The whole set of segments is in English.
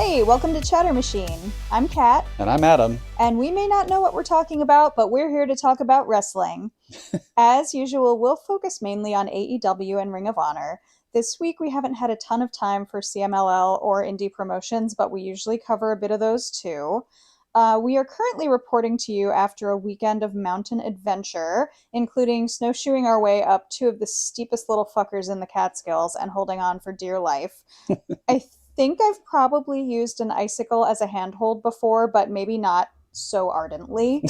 Hey, welcome to Chatter Machine. I'm Kat. And I'm Adam. And we may not know what we're talking about, but we're here to talk about wrestling. As usual, we'll focus mainly on AEW and Ring of Honor. This week we haven't had a ton of time for CMLL or indie promotions, but we usually cover a bit of those too. We are currently reporting to you after a weekend of mountain adventure, including snowshoeing our way up two of the steepest little fuckers in the Catskills and holding on for dear life. I think I've probably used an icicle as a handhold before, but maybe not so ardently.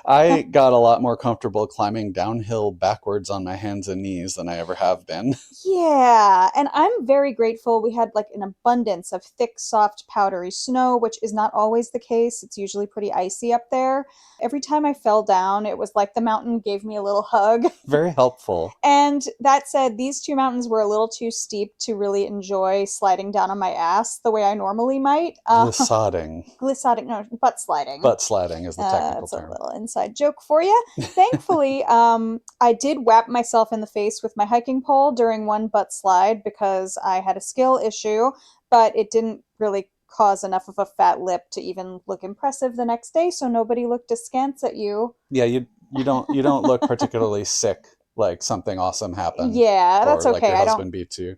I got a lot more comfortable climbing downhill backwards on my hands and knees than I ever have been. Yeah, and I'm very grateful we had like an abundance of thick, soft, powdery snow, which is not always the case. It's usually pretty icy up there. Every time I fell down, it was like the mountain gave me a little hug. Very helpful. And that said, these two mountains were a little too steep to really enjoy sliding down on my ass the way I normally might. Glissading. Glissading, no, butt sliding. Butt sliding is the technical that's term. A little inside joke for you. Thankfully, I did whap myself in the face with my hiking pole during one butt slide because I had a skill issue, but it didn't really cause enough of a fat lip to even look impressive the next day, so nobody looked askance at you. Yeah, you don't look particularly sick, like something awesome happened. Yeah, that's or okay. Like your husband beat you.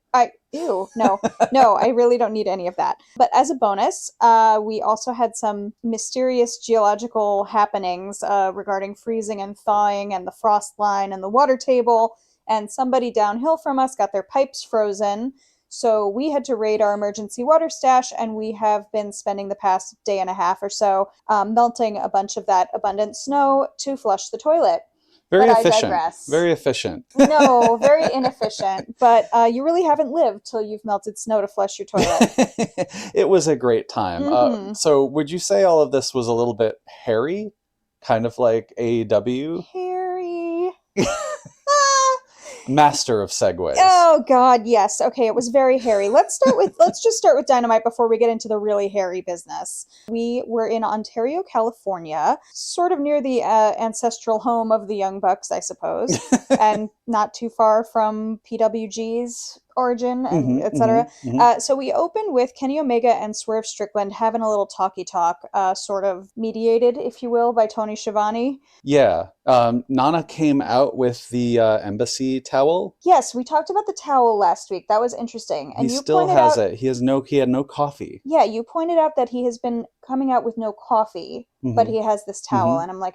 No, I really don't need any of that. But as a bonus, we also had some mysterious geological happenings regarding freezing and thawing and the frost line and the water table, and somebody downhill from us got their pipes frozen. So we had to raid our emergency water stash, and we have been spending the past day and a half or so melting a bunch of that abundant snow to flush the toilet. Very but efficient. I digress. Very efficient. No, very inefficient. But you really haven't lived till you've melted snow to flush your toilet. It was a great time. Mm-hmm. So would you say all of this was a little bit hairy? Kind of like AEW? Hairy. Master of segues. Oh God, yes. Okay, it was very hairy. Let's just start with Dynamite before we get into the really hairy business. We were in Ontario, California, sort of near the ancestral home of the Young Bucks, I suppose, and not too far from PWG's origin, and etc. So we opened with Kenny Omega and Swerve Strickland having a little talky talk, sort of mediated, if you will, by Tony Schiavone. Yeah. Nana came out with the embassy towel. Yes, we talked about the towel last week. That was interesting. And he still has it. He had no coffee. Yeah, you pointed out that he has been coming out with no coffee, but he has this towel, and I'm like,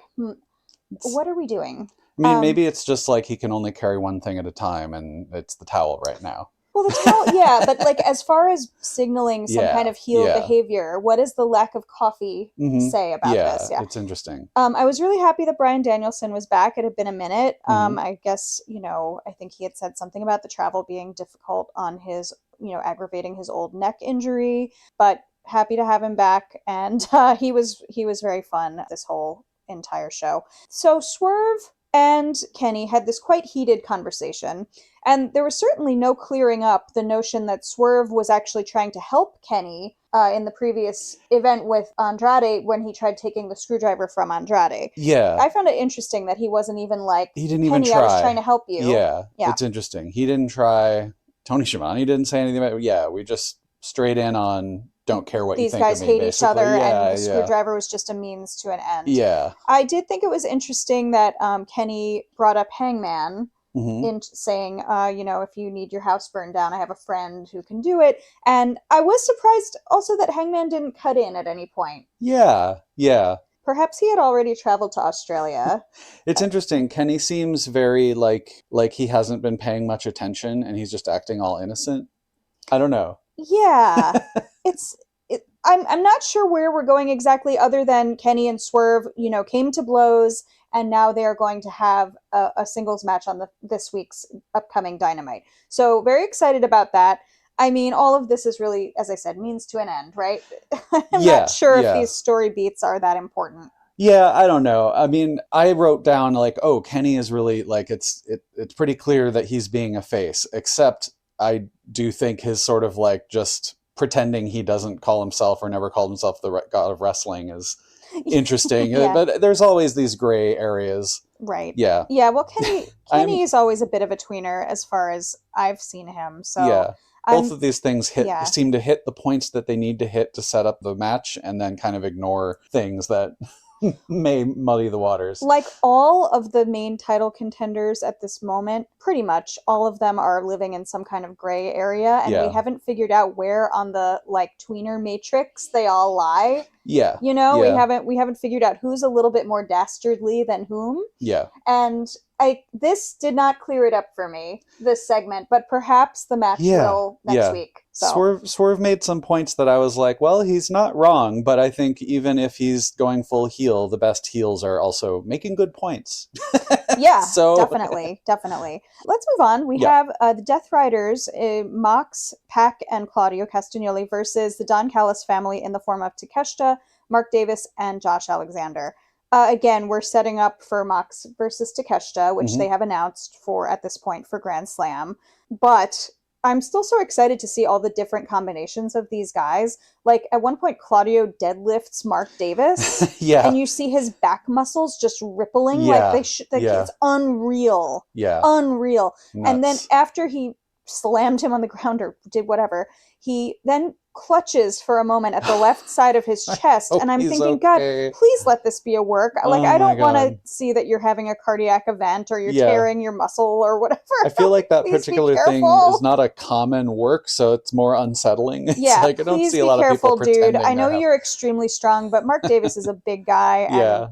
what are we doing? I mean, maybe it's just like he can only carry one thing at a time, and it's the towel right now. Well, the towel, yeah, but like as far as signaling some kind of healed behavior, what does the lack of coffee say about this? Yeah, it's interesting. I was really happy that Bryan Danielson was back. It had been a minute. I guess, I think he had said something about the travel being difficult on his, aggravating his old neck injury, but happy to have him back. And he was very fun this whole entire show. So Swerve and Kenny had this quite heated conversation, and there was certainly no clearing up the notion that Swerve was actually trying to help Kenny in the previous event with Andrade when he tried taking the screwdriver from Andrade. Yeah. I found it interesting that he wasn't even like, he didn't even try. I was trying to help you. Yeah, it's interesting. He didn't try. Tony Schiavone didn't say anything about it. Yeah, we just straight in on don't care what you think of me. These guys hate each other, and the screwdriver was just a means to an end. Yeah. I did think it was interesting that Kenny brought up Hangman in saying, if you need your house burned down, I have a friend who can do it. And I was surprised also that Hangman didn't cut in at any point. Yeah. Perhaps he had already traveled to Australia. It's interesting. Kenny seems very like he hasn't been paying much attention, and he's just acting all innocent. I don't know. Yeah, I'm not sure where we're going exactly, other than Kenny and Swerve, came to blows, and now they are going to have a singles match on this week's upcoming Dynamite. So very excited about that. I mean, all of this is really, as I said, means to an end, right? I'm not sure if these story beats are that important. Yeah, I don't know. I mean, I wrote down like, oh, Kenny is really like it's pretty clear that he's being a face, except I do think his sort of like just pretending he doesn't call himself or never called himself the god of wrestling is interesting. But there's always these gray areas. Right. Yeah. Yeah. Well, Kenny is always a bit of a tweener as far as I've seen him. So both of these things seem to hit the points that they need to hit to set up the match, and then kind of ignore things that may muddy the waters. Like all of the main title contenders at this moment, pretty much all of them are living in some kind of gray area, and we haven't figured out where on the like tweener matrix they all lie. Yeah. You know, we haven't figured out who's a little bit more dastardly than whom. Yeah. And this did not clear it up for me, this segment, but perhaps the match will next week. So. Swerve made some points that I was like, well, he's not wrong, but I think even if he's going full heel, the best heels are also making good points. Yeah, so definitely. Let's move on. We have the Death Riders, Mox, Pac, and Claudio Castagnoli versus the Don Callis family in the form of Takeshita, Mark Davis, and Josh Alexander. Again, we're setting up for Mox versus Takeshita, which they have announced for at this point for Grand Slam. But I'm still so excited to see all the different combinations of these guys. Like, at one point, Claudio deadlifts Mark Davis. And you see his back muscles just rippling. It's unreal. Unreal. Nuts. And then after he slammed him on the ground or did whatever, he then clutches for a moment at the left side of his chest, and I'm thinking, God, please let this be a work. Like, I don't want to see that you're having a cardiac event or you're tearing your muscle or whatever. I feel like that particular thing is not a common work, so it's more unsettling. It's like, I don't see a lot of people pretending. Dude. I know you're extremely strong, but Mark Davis is a big guy. And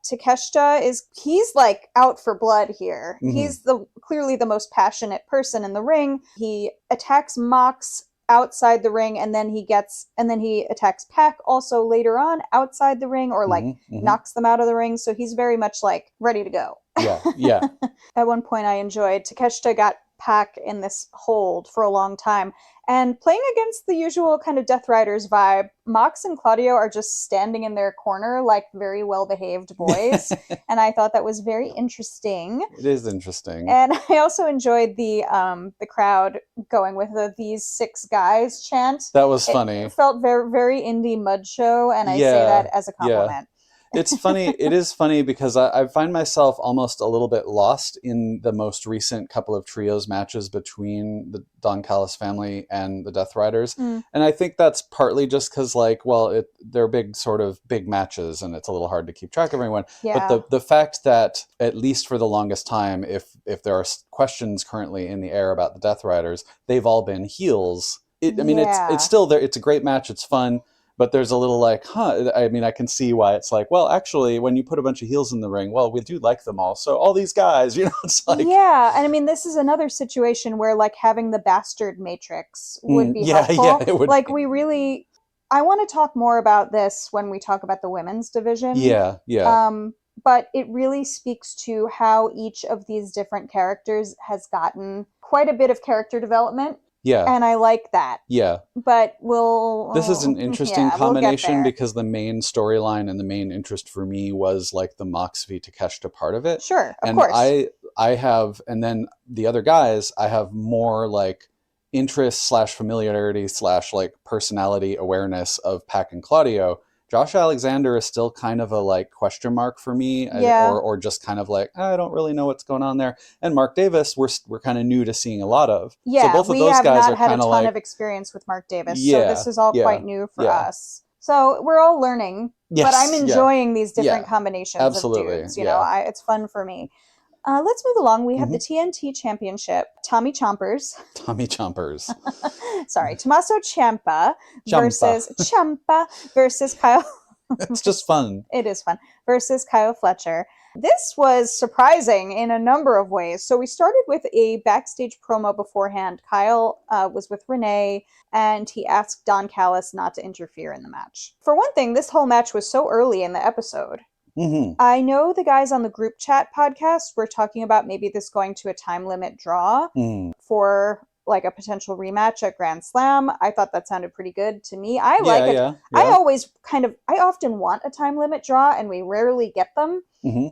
Takeshita he's like out for blood here. He's clearly the most passionate person in the ring. He attacks Mox outside the ring, and then he attacks Pac also later on outside the ring, or like knocks them out of the ring. So he's very much like ready to go. At one point I enjoyed Takeshita got Pac in this hold for a long time, and playing against the usual kind of Death Riders vibe, Mox and Claudio are just standing in their corner like very well-behaved boys. And I thought that was very interesting. It is interesting. And I also enjoyed the crowd going with the "these six guys" chant. That was funny. It felt very, very indie mud show, and I say that as a compliment. It's funny. It is funny because I find myself almost a little bit lost in the most recent couple of trios matches between the Don Callis family and the Death Riders. And I think that's partly just because, like, well, they're big matches, and it's a little hard to keep track of everyone. But the fact that, at least for the longest time, if there are questions currently in the air about the Death Riders, they've all been heels. It's still there. It's a great match. It's fun. But there's a little like, I mean, I can see why it's like, well, actually, when you put a bunch of heels in the ring, well, we do like them all. So all these guys, it's like... Yeah, and I mean, this is another situation where, like, having the bastard matrix would be helpful. Yeah, it would be. I want to talk more about this when we talk about the women's division. But it really speaks to how each of these different characters has gotten quite a bit of character development. Yeah. And I like that. Yeah. But this is an interesting combination because the main storyline and the main interest for me was like the Mox v Takeshita part of it. Sure, of course. I have, and then the other guys, I have more like interest / familiarity / like personality awareness of Pac and Claudio. Josh Alexander is still kind of a like question mark for me, or just kind of like, I don't really know what's going on there. And Mark Davis, we're kind of new to seeing a lot of. Yeah, so both of those guys are kind of like, we have not had a ton of experience with Mark Davis, so this is all quite new for us. So we're all learning, but I'm enjoying these different combinations of dudes. It's fun for me. Let's move along. We have the TNT Championship. Tommy Chompers. Sorry, Tommaso Ciampa versus Kyle. It's just fun. It is fun. Versus Kyle Fletcher. This was surprising in a number of ways. So we started with a backstage promo beforehand. Kyle was with Renee, and he asked Don Callis not to interfere in the match. For one thing, this whole match was so early in the episode. I know the guys on the group chat podcast were talking about maybe this going to a time limit draw for like a potential rematch at Grand Slam. I thought that sounded pretty good to me. I like it. I often want a time limit draw, and we rarely get them.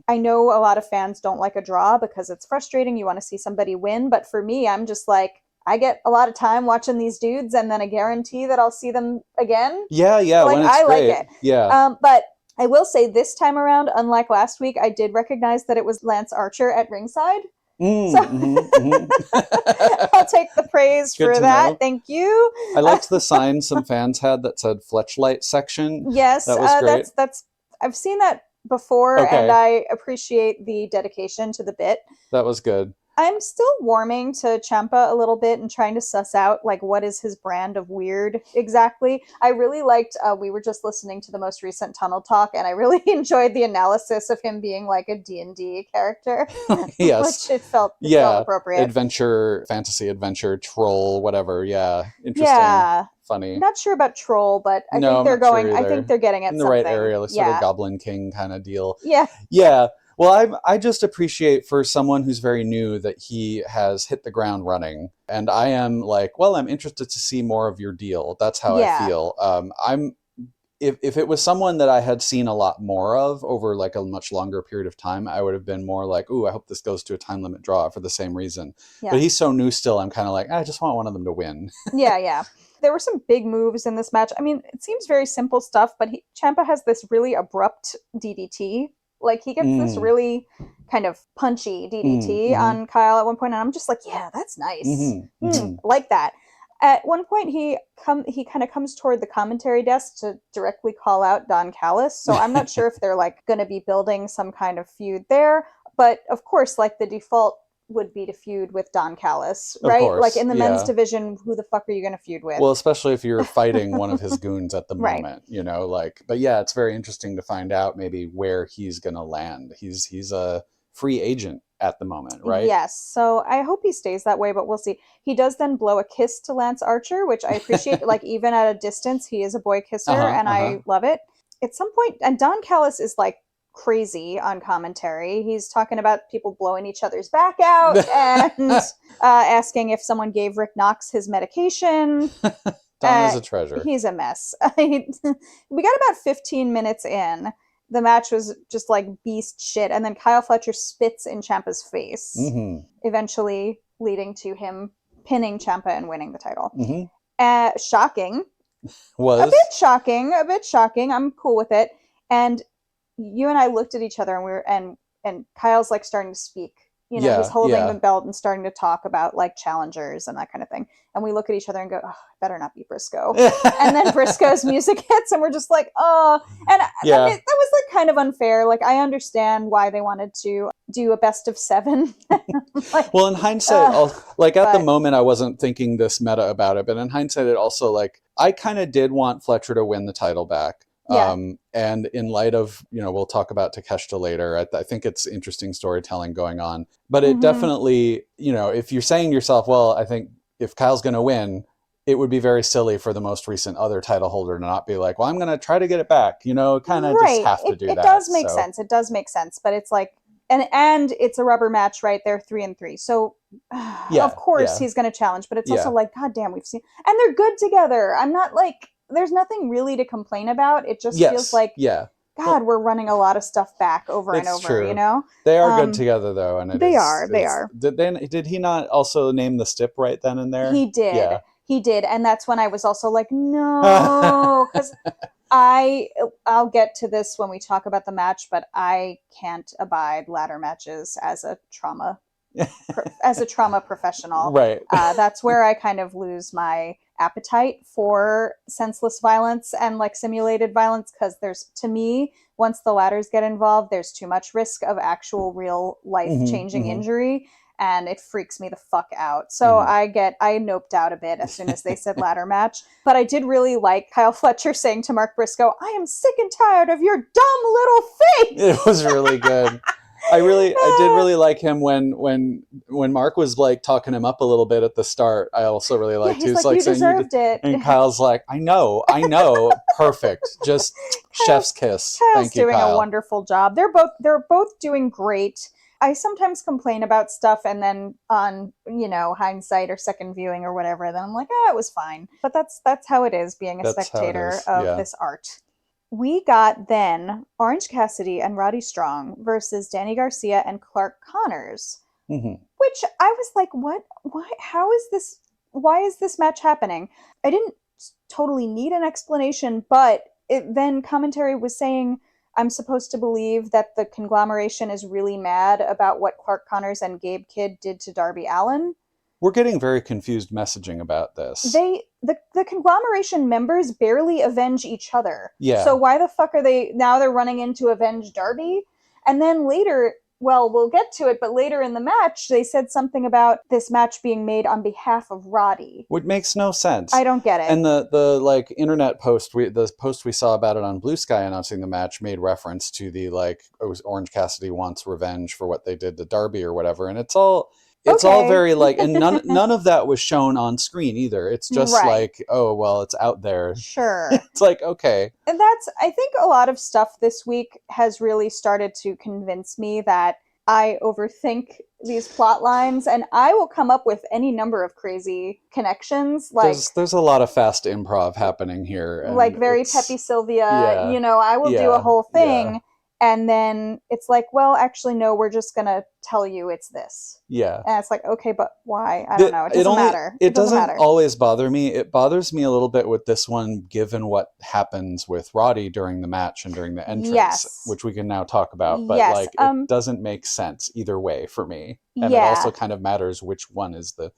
I know a lot of fans don't like a draw because it's frustrating. You want to see somebody win. But for me, I'm just like, I get a lot of time watching these dudes, and then a guarantee that I'll see them again. Like, when it's great. Like it. But I will say this time around, unlike last week, I did recognize that it was Lance Archer at ringside. I'll take the praise for that. Thank you. I liked the sign some fans had that said Fletchlight section. Yes, that was great. That's I've seen that before, and I appreciate the dedication to the bit. That was good. I'm still warming to Ciampa a little bit and trying to suss out, like, what is his brand of weird exactly. I really liked, we were just listening to the most recent Tunnel Talk, and I really enjoyed the analysis of him being like a D&D character. Yes. Which it felt appropriate. Adventure, fantasy adventure, troll, whatever. Yeah. Interesting. Yeah. Funny. Not sure about troll, but I think they're going, I think they're getting at in the something. right area, like sort of Goblin King kind of deal. Yeah. Yeah. Well, I just appreciate for someone who's very new that he has hit the ground running. And I am like, well, I'm interested to see more of your deal. That's how I feel. If it was someone that I had seen a lot more of over like a much longer period of time, I would have been more like, ooh, I hope this goes to a time limit draw for the same reason. Yeah. But he's so new still, I'm kind of like, I just want one of them to win. Yeah. There were some big moves in this match. I mean, it seems very simple stuff, but Ciampa has this really abrupt DDT. Like, he gets this really kind of punchy DDT on Kyle at one point, and I'm just like, yeah, that's nice. Like that. At one point, he kind of comes toward the commentary desk to directly call out Don Callis, so I'm not sure if they're, like, going to be building some kind of feud there, but, of course, like, the default would be to feud with Don Callis, right? Course, like in the men's division, who the fuck are you going to feud with? Well, especially if you're fighting one of his goons at the moment, you know, like, but yeah, it's very interesting to find out maybe where he's going to land. He's a free agent at the moment, right? Yes. So I hope he stays that way, but we'll see. He does then blow a kiss to Lance Archer, which I appreciate. Like, even at a distance, he is a boy kisser, and I love it. At some point, and Don Callis is like crazy on commentary. He's talking about people blowing each other's back out and asking if someone gave Rick Knox his medication. Don is a treasure. He's a mess. We got about 15 minutes in. The match was just like beast shit, and then Kyle Fletcher spits in Ciampa's face, eventually leading to him pinning Ciampa and winning the title. Shocking. Was a bit shocking. I'm cool with it. And you and I looked at each other, and we were and Kyle's like starting to speak. You know, he's holding the belt and starting to talk about like challengers and that kind of thing. And we look at each other and go, oh, better not be Briscoe. And then Briscoe's music hits, and we're just like, oh. And I mean, that was like kind of unfair. Like, I understand why they wanted to do a best of 7. Like, well, in hindsight, like at the moment, I wasn't thinking this meta about it, but in hindsight, it also like I kind of did want Fletcher to win the title back. And in light of, you know, we'll talk about Takeshita later. I think it's interesting storytelling going on, but it definitely, you know, if you're saying to yourself, well, I think if Kyle's going to win, it would be very silly for the most recent other title holder to not be like, well, I'm going to try to get it back, you know, kind of just have to do that. It does make sense. It does make sense, but it's like, and it's a rubber match, right? They're 3-3. So of course he's going to challenge, but it's also like, God damn, we've seen, and they're good together. I'm not like, there's nothing really to complain about. It just feels like, God, we're running a lot of stuff back over and over, true. You know? They are good together, though. And they are. Did he not also name the stip right then and there? He did. Yeah. He did. And that's when I was also like, no, because I'll get to this when we talk about the match, but I can't abide ladder matches as a trauma professional. Right. That's where I kind of lose my appetite for senseless violence and like simulated violence, because to me, once the ladders get involved, there's too much risk of actual real life changing injury, and it freaks me the fuck out. So I noped out a bit as soon as they said ladder match. But I did really like Kyle Fletcher saying to Mark Briscoe, I am sick and tired of your dumb little face. It was really good. I did really like him when Mark was like talking him up a little bit at the start. I also really liked. He's like, you deserved it. And Kyle's like, I know, perfect, just chef's kiss. Kyle's doing a wonderful job. They're both doing great. I sometimes complain about stuff, and then on, you know, hindsight or second viewing or whatever, then I'm like, it was fine. But that's how it is being a spectator of this art. We got then Orange Cassidy and Roddy Strong versus Danny Garcia and Clark Connors, which I was like, what? Why? How is this? Why is this match happening? I didn't totally need an explanation, but then commentary was saying I'm supposed to believe that the conglomeration is really mad about what Clark Connors and Gabe Kidd did to Darby Allin. We're getting very confused messaging about this. The conglomeration members barely avenge each other. Yeah. So why the fuck are they're running in to avenge Darby? And then later, well, we'll get to it, but later in the match, they said something about this match being made on behalf of Roddy. Which makes no sense. I don't get it. And the like internet post, the post we saw about it on Blue Sky announcing the match made reference to the like, Orange Cassidy wants revenge for what they did to Darby or whatever. And it's all very like, and none of that was shown on screen either. It's just like, oh, well, it's out there. Sure. It's like, okay. And I think a lot of stuff this week has really started to convince me that I overthink these plot lines, and I will come up with any number of crazy connections. Like there's a lot of fast improv happening here. Like very Pepe Sylvia, I will do a whole thing. Yeah. And then it's like, well, actually, no, we're just going to tell you it's this. Yeah. And it's like, okay, but why? I don't know. It doesn't matter. It doesn't always bother me. It bothers me a little bit with this one, given what happens with Roddy during the match and during the entrance, which we can now talk about. But it doesn't make sense either way for me. And it also kind of matters which one is the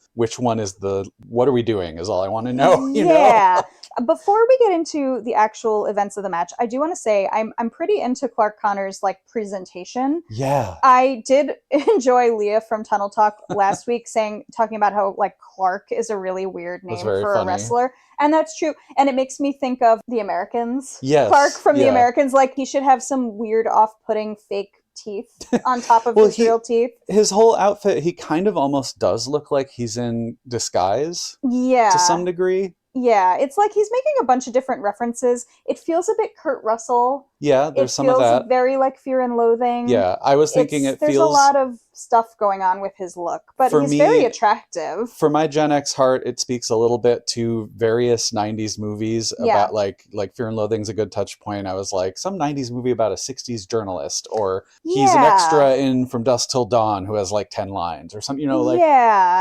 what are we doing is all I want to know. You know? Before we get into the actual events of the match, I do want to say I'm pretty into Clark Connor's like presentation. Yeah. I did enjoy Leah from Tunnel Talk last week talking about how like Clark is a really weird name for a wrestler. And that's true. And it makes me think of the Americans. Yes. Clark from the Americans, like he should have some weird off-putting fake teeth on top of his real teeth. His whole outfit, he kind of almost does look like he's in disguise. Yeah. To some degree. Yeah, it's like he's making a bunch of different references. It feels a bit Kurt Russell. Yeah, there's some of that. It feels very like Fear and Loathing. Yeah, I was thinking there's a lot of stuff going on with his look, but he's very attractive. For my Gen X heart, it speaks a little bit to various 90s movies about like Fear and Loathing's a good touch point. I was like, some 90s movie about a 60s journalist, or he's an extra in From Dusk Till Dawn who has like 10 lines or something,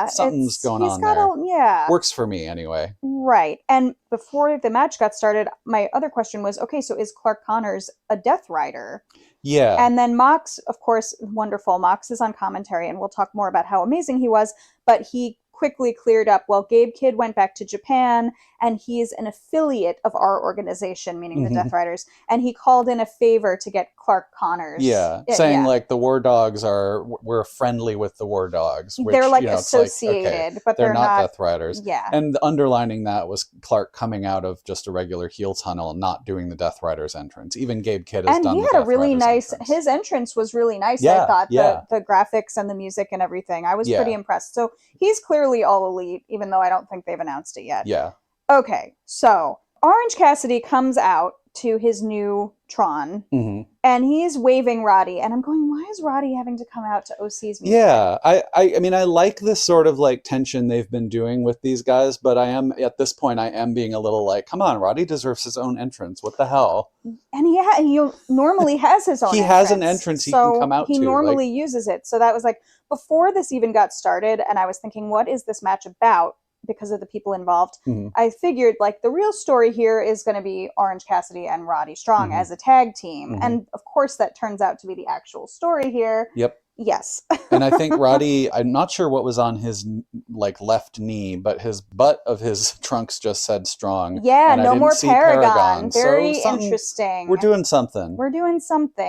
something's going on there. Works for me anyway. Right. And before the match got started, my other question was, okay, so is Clark Connors a Death Rider? Yeah. And then Mox, of course, wonderful. Mox is on commentary, and we'll talk more about how amazing he was. But he quickly cleared up, well, Gabe Kidd went back to Japan, and he's an affiliate of our organization, meaning the Death Riders. And he called in a favor to get Clark Connors. Yeah, saying like the War Dogs we're friendly with the War Dogs. Which, they're like associated, but they're not Death Riders. Yeah. And underlining that was Clark coming out of just a regular heel tunnel, not doing the Death Riders entrance. Even Gabe Kidd has done the Death Riders entrance. And he had a really nice, his entrance was really nice, I thought. The graphics and the music and everything. I was pretty impressed. So he's clearly all elite, even though I don't think they've announced it yet. Yeah. Okay, so Orange Cassidy comes out to his new Tron, and he's waving Roddy, and I'm going, why is Roddy having to come out to OC's music? Yeah, I mean, I like this sort of like tension they've been doing with these guys, but at this point, I am being a little like, come on, Roddy deserves his own entrance. What the hell? And he normally has his own He has an entrance he can come out to. He normally uses it. So that was like, before this even got started, and I was thinking, what is this match about? Because of the people involved, I figured like the real story here is going to be Orange Cassidy and Roddy Strong as a tag team. And of course that turns out to be the actual story here. Yep. Yes. And I think Roddy, I'm not sure what was on his like left knee, but his butt of his trunks just said Strong. Yeah, and no more Paragon. Very interesting. We're doing something.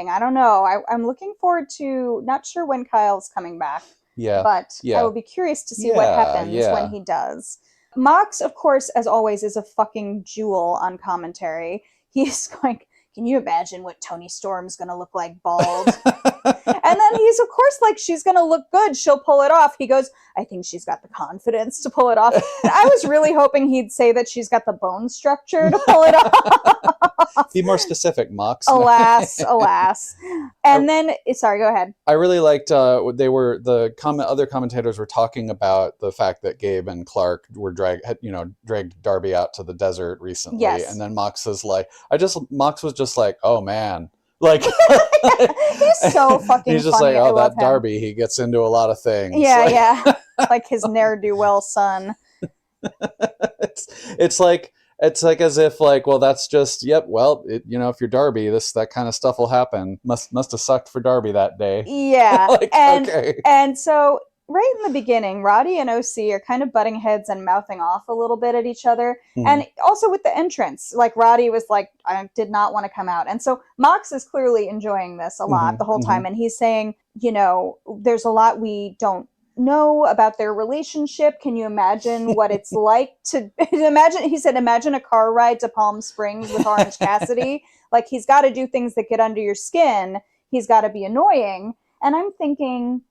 I don't know. I'm looking forward to, not sure when Kyle's coming back. Yeah. But I will be curious to see what happens when he does. Mox, of course, as always, is a fucking jewel on commentary. He's going, can you imagine what Toni Storm's going to look like bald? And then he's, of course, like, she's going to look good. She'll pull it off. He goes, I think she's got the confidence to pull it off. And I was really hoping he'd say that she's got the bone structure to pull it off. Be more specific, Mox. Alas. And then, sorry, go ahead. I really liked, other commentators were talking about the fact that Gabe and Clark were dragged Darby out to the desert recently. Yes. And then Mox was just like, oh man. Like he's so fucking he's just funny. like, oh, that him. Darby, he gets into a lot of things. Yeah. Like his ne'er-do-well son. It's like, It's like as if like, well, that's just, yep, well, if you're Darby, that kind of stuff will happen. Must have sucked for Darby that day. Yeah. Like, okay. And so right in the beginning, Roddy and OC are kind of butting heads and mouthing off a little bit at each other. Mm-hmm. And also with the entrance, like Roddy was like, I did not want to come out. And so Mox is clearly enjoying this a lot the whole time. And he's saying, there's a lot we don't know about their relationship. Can you imagine what it's like to imagine a car ride to Palm Springs with Orange Cassidy? Like, he's got to do things that get under your skin. He's got to be annoying. And I'm thinking,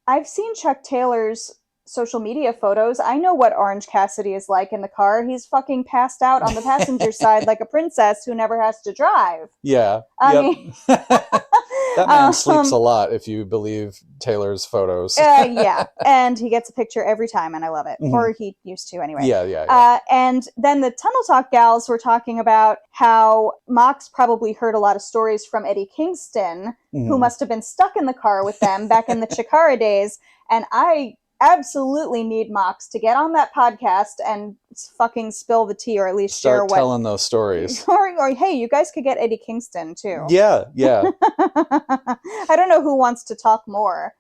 I've seen Chuck Taylor's social media photos. I know what Orange Cassidy is like in the car. He's fucking passed out on the passenger side like a princess who never has to drive. Yeah. I mean, that man sleeps a lot, if you believe Taylor's photos. Yeah. And he gets a picture every time, and I love it. Or he used to anyway. Yeah. And then the Tunnel Talk gals were talking about how Mox probably heard a lot of stories from Eddie Kingston, who must have been stuck in the car with them back in the Chikara days. And I absolutely need Mox to get on that podcast and fucking spill the tea, or at least start telling those stories. Or hey, you guys could get Eddie Kingston too. Yeah. I don't know who wants to talk more.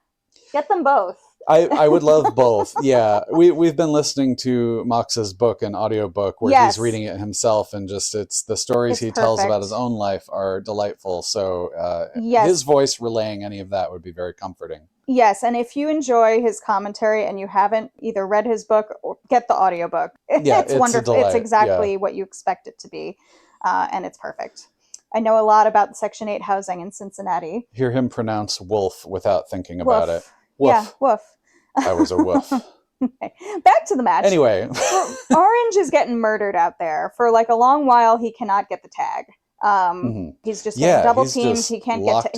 Get them both. I would love both. Yeah. We've been listening to Mox's book, an audiobook where he's reading it himself, and just it's the stories he tells about his own life are delightful. So his voice relaying any of that would be very comforting. Yes, and if you enjoy his commentary and you haven't either read his book or get the audiobook, it's wonderful. It's exactly what you expect it to be, and it's perfect. I know a lot about Section 8 housing in Cincinnati. Hear him pronounce wolf without thinking about it. Woof. Yeah, woof. I was a woof. Okay. Back to the match. Anyway. Orange is getting murdered out there. For like a long while, he cannot get the tag. He's just getting double teamed. He cannot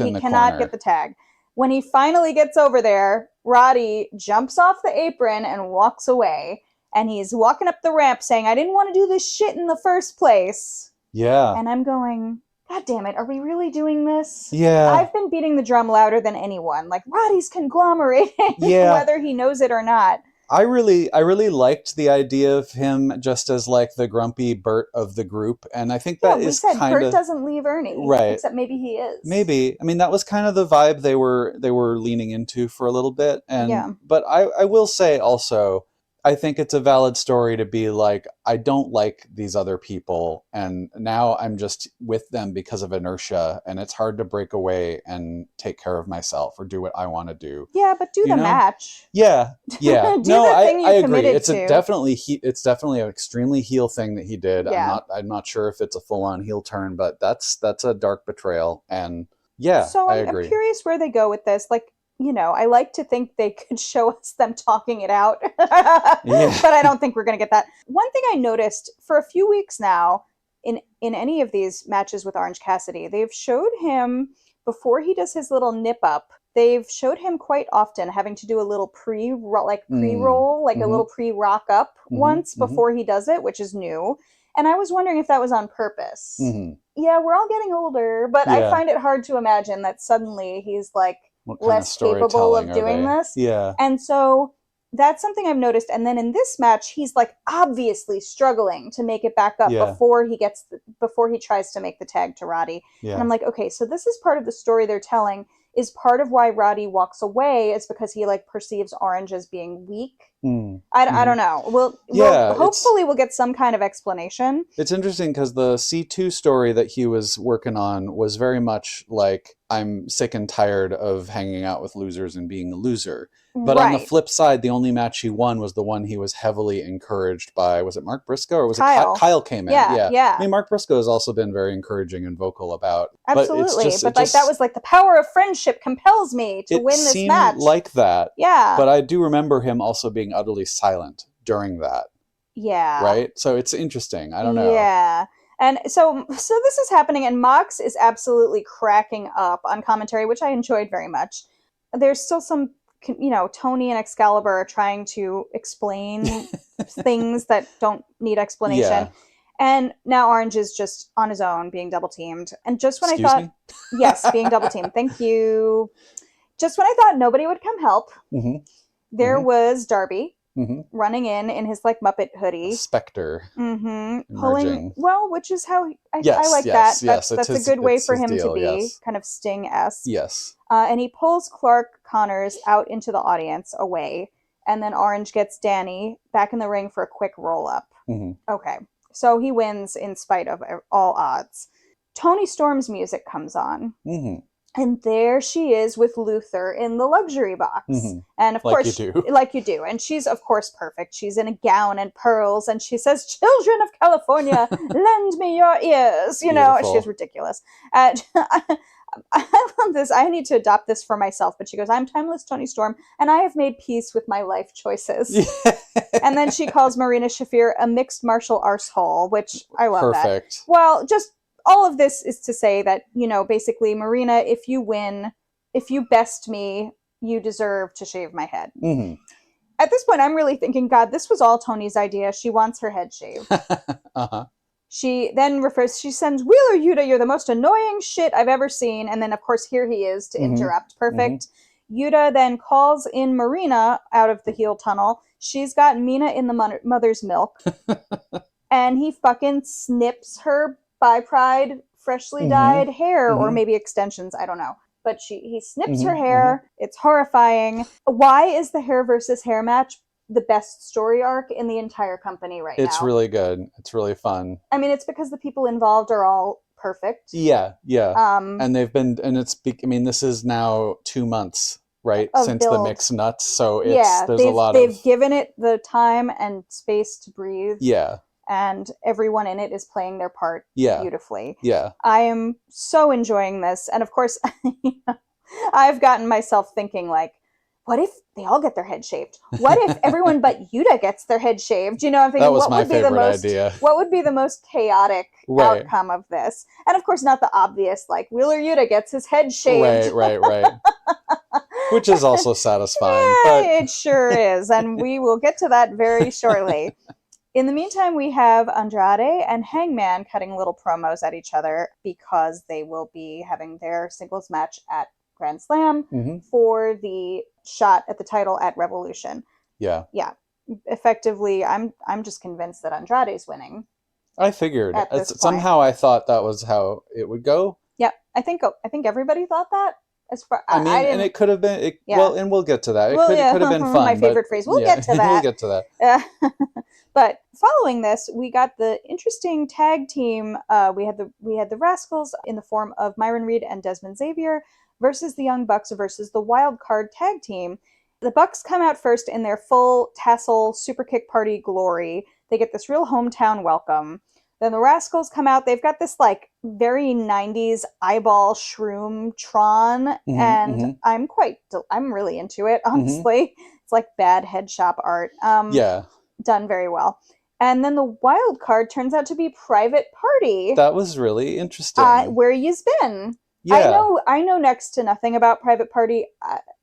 get the tag. When he finally gets over there, Roddy jumps off the apron and walks away. And he's walking up the ramp saying, I didn't want to do this shit in the first place. Yeah. And I'm going, God damn it, are we really doing this? Yeah. I've been beating the drum louder than anyone. Like, Roddy's conglomerating, whether he knows it or not. I really liked the idea of him just as like the grumpy Bert of the group, and I think that is kind of Bert doesn't leave Ernie, right? Except maybe he is. Maybe. I mean, that was kind of the vibe they were leaning into for a little bit, and but I will say also, I think it's a valid story to be like, I don't like these other people, and now I'm just with them because of inertia, and it's hard to break away and take care of myself or do what I want to do. Yeah, but do the match. Yeah. I agree. It's definitely an extremely heel thing that he did. Yeah. I'm not sure if it's a full on heel turn, but that's a dark betrayal, and I agree. I'm curious where they go with this. Like, I like to think they could show us them talking it out, but I don't think we're going to get that. One thing I noticed for a few weeks now in any of these matches with Orange Cassidy, they've showed him before he does his little nip up. They've showed him quite often having to do a little pre-roll, a little pre-rock up once before he does it, which is new. And I was wondering if that was on purpose. Yeah, we're all getting older, but I find it hard to imagine that suddenly he's like, less capable of doing this. Yeah. And so that's something I've noticed. And then in this match, he's like obviously struggling to make it back up before he tries to make the tag to Roddy. Yeah. And I'm like, okay, so this is part of the story they're telling. Is part of why Roddy walks away is because he like perceives Orange as being weak. I don't know. Hopefully we'll get some kind of explanation. It's interesting because the C2 story that he was working on was very much like, I'm sick and tired of hanging out with losers and being a loser. But on the flip side, the only match he won was the one he was heavily encouraged by. Was it Mark Briscoe or was Kyle? It Kyle came in? Yeah. I mean, Mark Briscoe has also been very encouraging and vocal about. Absolutely. But that was like the power of friendship compels me to win this match. It seemed like that. Yeah. But I do remember him also being utterly silent during that. Yeah. Right? So it's interesting. I don't know. Yeah. And so this is happening, and Mox is absolutely cracking up on commentary, which I enjoyed very much. There's still some, Tony and Excalibur are trying to explain things that don't need explanation. Yeah. And now Orange is just on his own, being double teamed. And just when Excuse me? Yes, being double teamed. Thank you. Just when I thought nobody would come help, there was Darby. running in his like Muppet hoodie. Spectre. Pulling, well, which is how I like that. That's a good way for him deal, to be, kind of Sting-esque. Yes. And he pulls Clark Connors out into the audience away. And then Orange gets Danny back in the ring for a quick roll-up. Okay. So he wins in spite of all odds. Toni Storm's music comes on. And there she is with Luther in the luxury box. And of course, like you do. And she's, of course, perfect. She's in a gown and pearls. And she says, "Children of California, lend me your ears." You know, she's ridiculous. I love this. I need to adopt this for myself. But she goes, "I'm timeless Toni Storm, and I have made peace with my life choices." And then she calls Marina Shafir a mixed martial arsehole, which I love that. Well, just all of this is to say that, you know, basically, Marina, if you win, if you best me, you deserve to shave my head. At this point, I'm really thinking, God, this was all Tony's idea. She wants her head shaved. She then she sends Wheeler Yuta, "You're the most annoying shit I've ever seen." And then, of course, here he is to interrupt. Perfect. Yuta then calls in Marina out of the heel tunnel. She's got Mina in the mother's milk. And he fucking snips her by Pride freshly dyed hair, or maybe extensions, I don't know. But he snips her hair. It's horrifying. Why is the hair versus hair match the best story arc in the entire company right now? It's really good. It's really fun. I mean, it's because the people involved are all perfect. Yeah. And they've been, and this is now 2 months, right? Since the mixed nuts. So they've given it the time and space to breathe. Yeah. And everyone in it is playing their part beautifully. Yeah. I am so enjoying this. And of course, I've gotten myself thinking, like, what if they all get their head shaved? What if everyone but Yuta gets their head shaved? You know, I'm thinking, what would be the most chaotic outcome of this? And of course, not the obvious, like, Wheeler Yuta gets his head shaved. Right. Which is also satisfying. Yeah, it sure is. And we will get to that very shortly. In the meantime, we have Andrade and Hangman cutting little promos at each other because they will be having their singles match at Grand Slam for the shot at the title at Revolution. Yeah. Effectively, I'm just convinced that Andrade's winning. I figured. Somehow I thought that was how it would go. Yeah, I think everybody thought that. And it could have been. Well, and we'll get to that. It could have been fun. My favorite phrase. We'll get to that. We'll get to that. But following this, we got the interesting tag team. We had the Rascals in the form of Myron Reed and Desmond Xavier versus the Young Bucks versus the Wild Card tag team. The Bucks come out first in their full tassel super kick party glory. They get this real hometown welcome. Then the Rascals come out. They've got this like very 90s eyeball shroom Tron, and I'm really into it, honestly. It's like bad head shop art. Done very well. And then the Wild Card turns out to be Private Party. That was really interesting. Where you's been. Yeah. I know next to nothing about Private Party,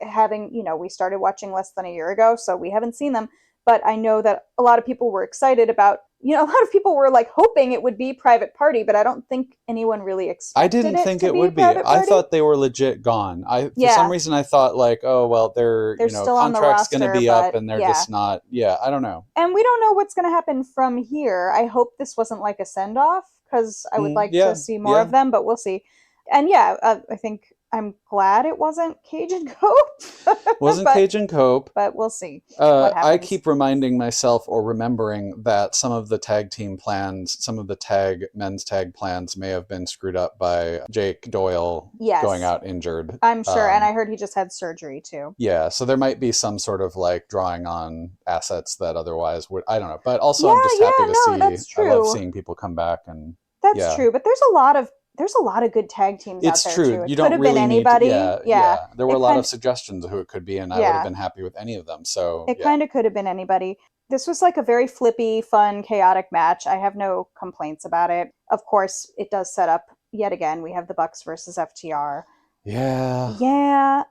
we started watching less than a year ago, so we haven't seen them. But I know that a lot of people were excited about, a lot of people were like hoping it would be Private Party, but I don't think anyone really expected it. I didn't think it would be. I thought they were legit gone. For some reason I thought like, oh, well, their still contract's going to be up and they're just not. Yeah, I don't know. And we don't know what's going to happen from here. I hope this wasn't like a send-off because I would like to see more of them, but we'll see. And I think I'm glad it wasn't Cage and Cope. Cage and Cope. But we'll see. I keep reminding myself or remembering that some of the tag team plans, some of the men's tag plans may have been screwed up by Jake Doyle going out injured. I'm sure. And I heard he just had surgery too. Yeah. So there might be some sort of like drawing on assets that otherwise would, I don't know. But also I'm just happy to see. That's true. I love seeing people come back and that's true. But there's a lot of good tag teams out there, too. You don't could have really been anybody. There were a lot of suggestions of who it could be, and I would have been happy with any of them. So it kind of could have been anybody. This was like a very flippy, fun, chaotic match. I have no complaints about it. Of course, it does set up, yet again, we have the Bucks versus FTR. Yeah.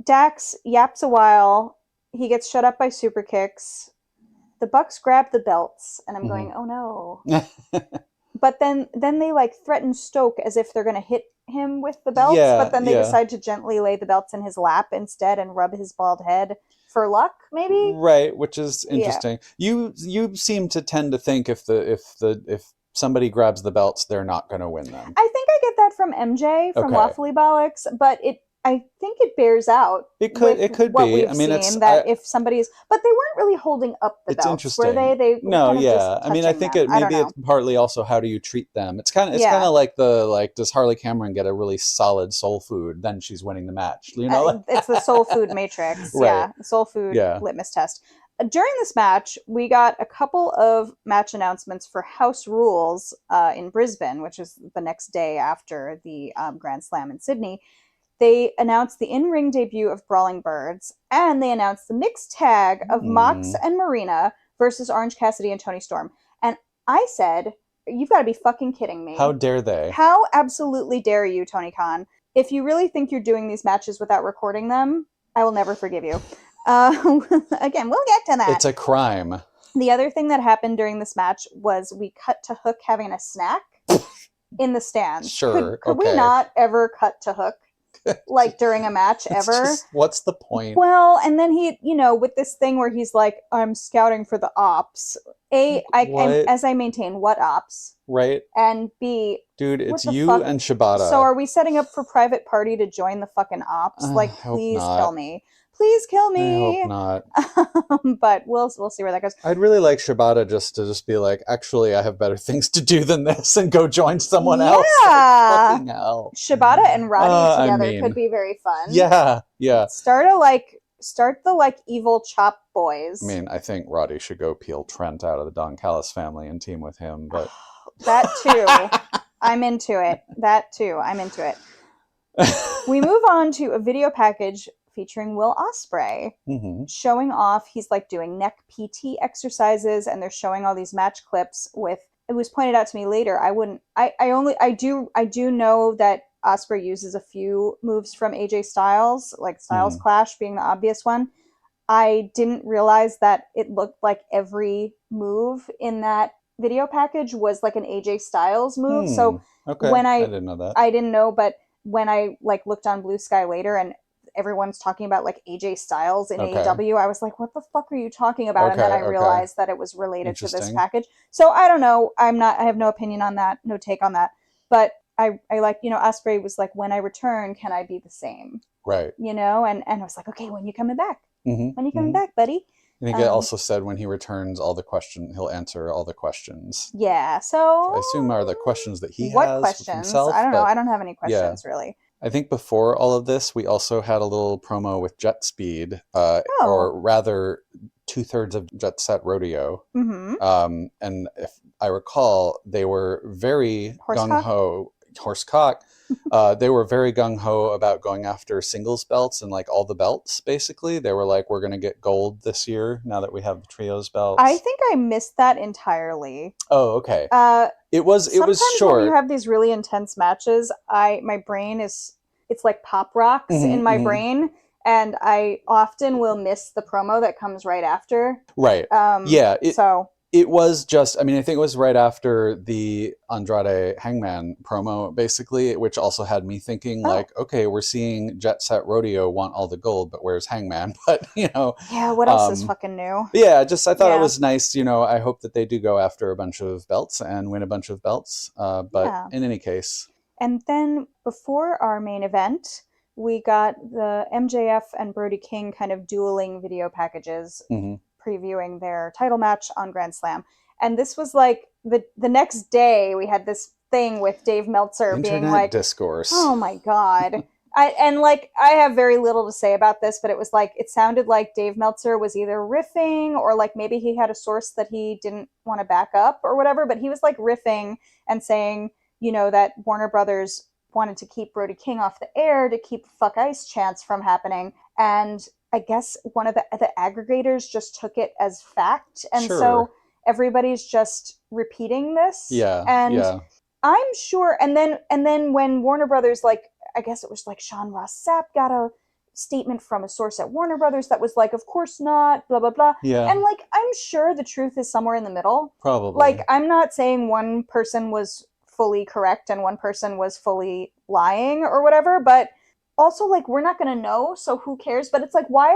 Dax yaps a while. He gets shut up by super kicks. The Bucks grab the belts, and I'm going, oh no. But then they like threaten Stoke as if they're going to hit him with the belts. But then they decide to gently lay the belts in his lap instead and rub his bald head. for luck, maybe. Right, which is interesting. You seem to tend to think if somebody grabs the belts, they're not going to win them. I think I get that from MJ from Waffly Bollocks, but I think it bears out. It could be. I mean, it's that if somebody's, but they weren't really holding up the belts. Interesting. Were they? They no, yeah. I mean, I think it's partly also how do you treat them. It's kind of like does Harley Cameron get a really solid soul food? Then she's winning the match. You know, it's the soul food matrix. Right. Yeah, soul food litmus test. During this match, we got a couple of match announcements for House Rules in Brisbane, which is the next day after the Grand Slam in Sydney. They announced the in-ring debut of Brawling Birds, and they announced the mixed tag of Mox and Marina versus Orange Cassidy and Toni Storm. And I said, you've got to be fucking kidding me. How dare they? How absolutely dare you, Tony Khan? If you really think you're doing these matches without recording them, I will never forgive you. Again, we'll get to that. It's a crime. The other thing that happened during this match was we cut to Hook having a snack in the stands. Sure. Could we not ever cut to Hook? Like during a match ever. What's the point? Well, and then he, with this thing where he's like, I'm scouting for the ops. As I maintain, what ops? Right. And B, dude, it's you and Shibata. So are we setting up for Private Party to join the fucking ops? Please kill me. Please kill me. I hope not. But we'll see where that goes. I'd really like Shibata to be like, actually, I have better things to do than this, and go join someone else. Yeah. Fucking hell. Shibata and Roddy together could be very fun. Yeah, yeah. Start the evil chop boys. I mean, I think Roddy should go peel Trent out of the Don Callis family and team with him, but that too. I'm into it. We move on to a video package featuring Will Ospreay, showing off. He's doing neck PT exercises, and they're showing all these match clips with. It was pointed out to me later. I do know that Ospreay uses a few moves from AJ Styles, like Styles Clash being the obvious one. I didn't realize that it looked like every move in that video package was like an AJ Styles move. So when I didn't know that. I didn't know, but when I looked on Blue Sky later and everyone's talking about AJ Styles in AEW, I was like, what the fuck are you talking about? And then I realized that it was related to this package. So I don't know. I have no opinion on that, no take on that. But I Ospreay was like, when I return, can I be the same? Right. And I was like, okay, when you coming back? When you coming back, buddy? I think it also said when he returns he'll answer all the questions. Yeah. So I assume are the questions that he what has questions? With himself. I don't know. I don't have any questions really. I think before all of this, we also had a little promo with Jet Speed, or rather 2/3 of Jet Set Rodeo. And if I recall, they were very gung-ho. Horsecock. They were very gung-ho about going after singles belts and all the belts, basically. They were like, we're going to get gold this year now that we have the trios belts. I think I missed that entirely. Oh, okay. It was short. When you have these really intense matches, my brain it's like pop rocks in my brain, and I often will miss the promo that comes right after. Right. It was just, I think it was right after the Andrade Hangman promo, basically, which also had me thinking okay, we're seeing Jet Set Rodeo want all the gold, but where's Hangman? But, Yeah, what else is fucking new? Yeah, I thought it was nice, I hope that they do go after a bunch of belts and win a bunch of belts. But in any case. And then before our main event, we got the MJF and Brody King kind of dueling video packages. Previewing their title match on Grand Slam. And this was the next day we had this thing with Dave Meltzer being Internet Discourse. Oh my God. I have very little to say about this, but it was it sounded like Dave Meltzer was either riffing or maybe he had a source that he didn't want to back up or whatever, but he was riffing and saying, that Warner Brothers wanted to keep Brody King off the air to keep Fuck Ice chants from happening. And I guess one of the aggregators just took it as fact. And so everybody's just repeating this. Yeah. And I'm sure. And then when Warner Brothers, I guess it was Sean Ross Sapp got a statement from a source at Warner Brothers that was of course not, blah, blah, blah. Yeah. And I'm sure the truth is somewhere in the middle. Probably. I'm not saying one person was fully correct and one person was fully lying or whatever, but also, like, we're not going to know, so who cares? But it's like, why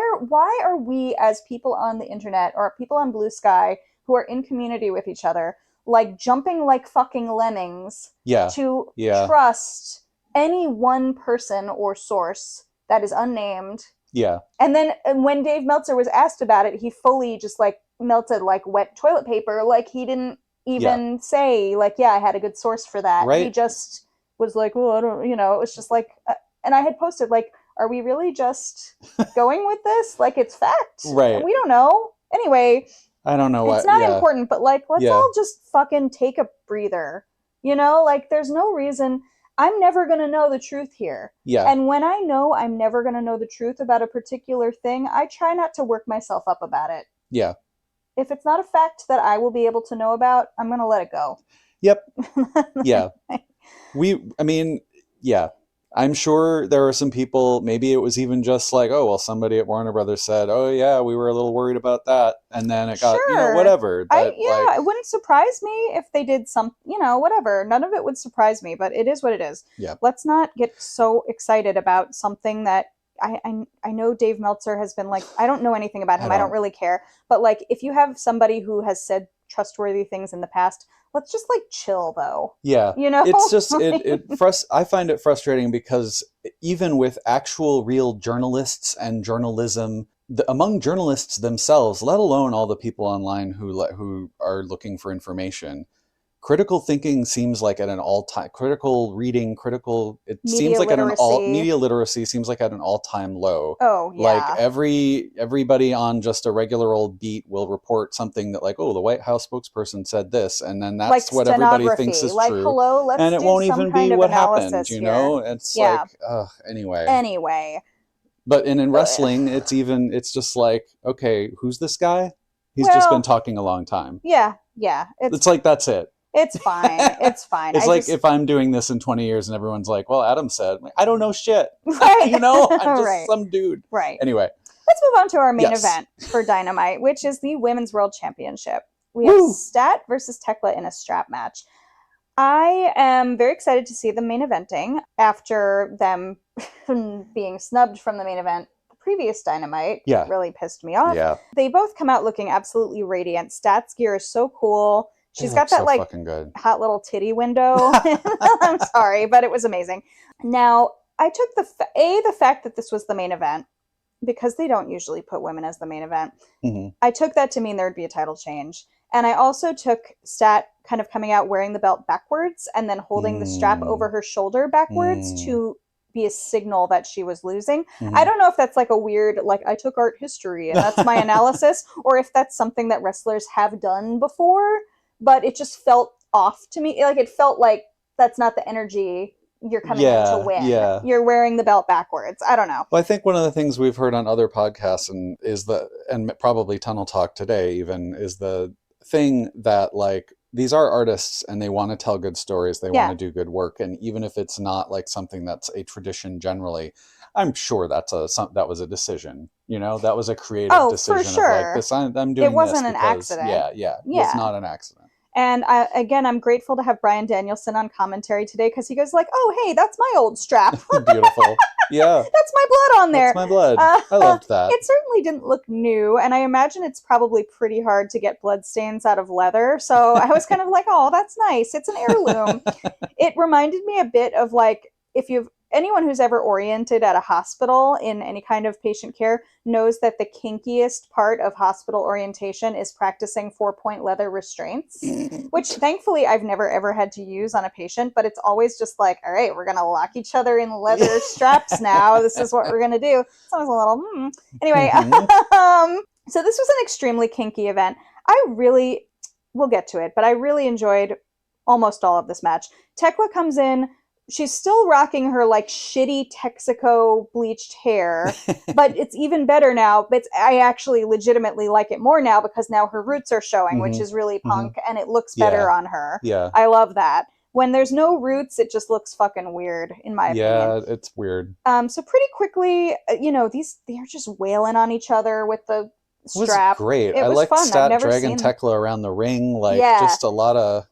are we, as people on the internet or people on Blue Sky who are in community with each other, like, jumping like fucking lemmings to trust any one person or source that is unnamed? Yeah. And then when Dave Meltzer was asked about it, he fully just, like, melted like wet toilet paper. Like, he didn't even say, like, I had a good source for that. Right. He just was like, well, I don't, it was just like, and I had posted, like, are we really just going with this? Like, it's fact. Right. We don't know. Anyway, I don't know. It's not important, but, like, let's all just fucking take a breather. Like, there's no reason. I'm never going to know the truth here. Yeah. And when I know I'm never going to know the truth about a particular thing, I try not to work myself up about it. Yeah. If it's not a fact that I will be able to know about, I'm going to let it go. Yep. Yeah. I'm sure there are some people, maybe it was even just like, oh, well, somebody at Warner Brothers said, oh, yeah, we were a little worried about that. And then it got, whatever. But, it wouldn't surprise me if they did some, whatever. None of it would surprise me, but it is what it is. Yeah. Let's not get so excited about something that I know Dave Meltzer has been like, I don't know anything about him. I don't really care. But, like, if you have somebody who has said trustworthy things in the past, let's just, like, chill, though. Yeah. It's just, I find it frustrating because even with actual real journalists and journalism, among journalists themselves, let alone all the people online who are looking for information, critical thinking seems like at an all-time, critical reading, media literacy seems like at an all-time low. Oh, yeah. Like, everybody on just a regular old beat will report something that, like, oh, the White House spokesperson said this, and then that's like what everybody thinks is like, true. Hello, let's and it do won't some even kind be of what analysis happened, here. It's like, anyway. Anyway. But in wrestling, it's just like, okay, who's this guy? He's just been talking a long time. Yeah. It's like, that's it. It's fine. It's fine. It's if I'm doing this in 20 years and everyone's like, well, Adam said, I don't know shit. Right. I'm just some dude. Right. Anyway. Let's move on to our main event for Dynamite, which is the Women's World Championship. We have Stat versus Thekla in a strap match. I am very excited to see them main eventing after them being snubbed from the main event the previous Dynamite. Yeah. It really pissed me off. Yeah. They both come out looking absolutely radiant. Stat's gear is so cool. She's got that, like, hot little titty window. I'm sorry, but it was amazing. Now, I took the fact that this was the main event, because they don't usually put women as the main event. Mm-hmm. I took that to mean there would be a title change. And I also took Stat kind of coming out wearing the belt backwards and then holding the strap over her shoulder backwards to be a signal that she was losing. Mm-hmm. I don't know if that's, like, a weird, like, I took art history and that's my analysis, or if that's something that wrestlers have done before. But it just felt off to me. Like, it felt like that's not the energy you're coming in to win. Yeah. You're wearing the belt backwards. I don't know. Well, I think one of the things we've heard on other podcasts and probably Tunnel Talk today even, is the thing that, like, these are artists and they want to tell good stories. They want to do good work. And even if it's not, like, something that's a tradition generally, I'm sure that was a decision. That was a creative decision. For sure. Of, like, this, I'm doing this. It wasn't an accident. Yeah. It's not an accident. And I'm grateful to have Bryan Danielson on commentary today, because he goes like, oh, hey, that's my old strap. Beautiful. Yeah. That's my blood on there. That's my blood. I loved that. It certainly didn't look new, and I imagine it's probably pretty hard to get blood stains out of leather. So I was kind of like, oh, that's nice. It's an heirloom. It reminded me a bit of, like, if you've anyone who's ever oriented at a hospital in any kind of patient care knows that the kinkiest part of hospital orientation is practicing 4-point leather restraints, which thankfully I've never ever had to use on a patient, but it's always just like, all right, we're going to lock each other in leather straps now. This is what we're going to do. It's always a little, Anyway, so this was an extremely kinky event. We'll get to it, but I really enjoyed almost all of this match. Thekla comes in. She's still rocking her, like, shitty Texaco bleached hair, but it's even better now. But I actually legitimately like it more now, because now her roots are showing, which is really punk, and it looks better on her. Yeah. I love that. When there's no roots, it just looks fucking weird, in my opinion. Yeah, it's weird. So pretty quickly, they're just wailing on each other with the strap. Was great. It I was liked fun. Stat dragging Thekla around the ring. Like, just a lot of,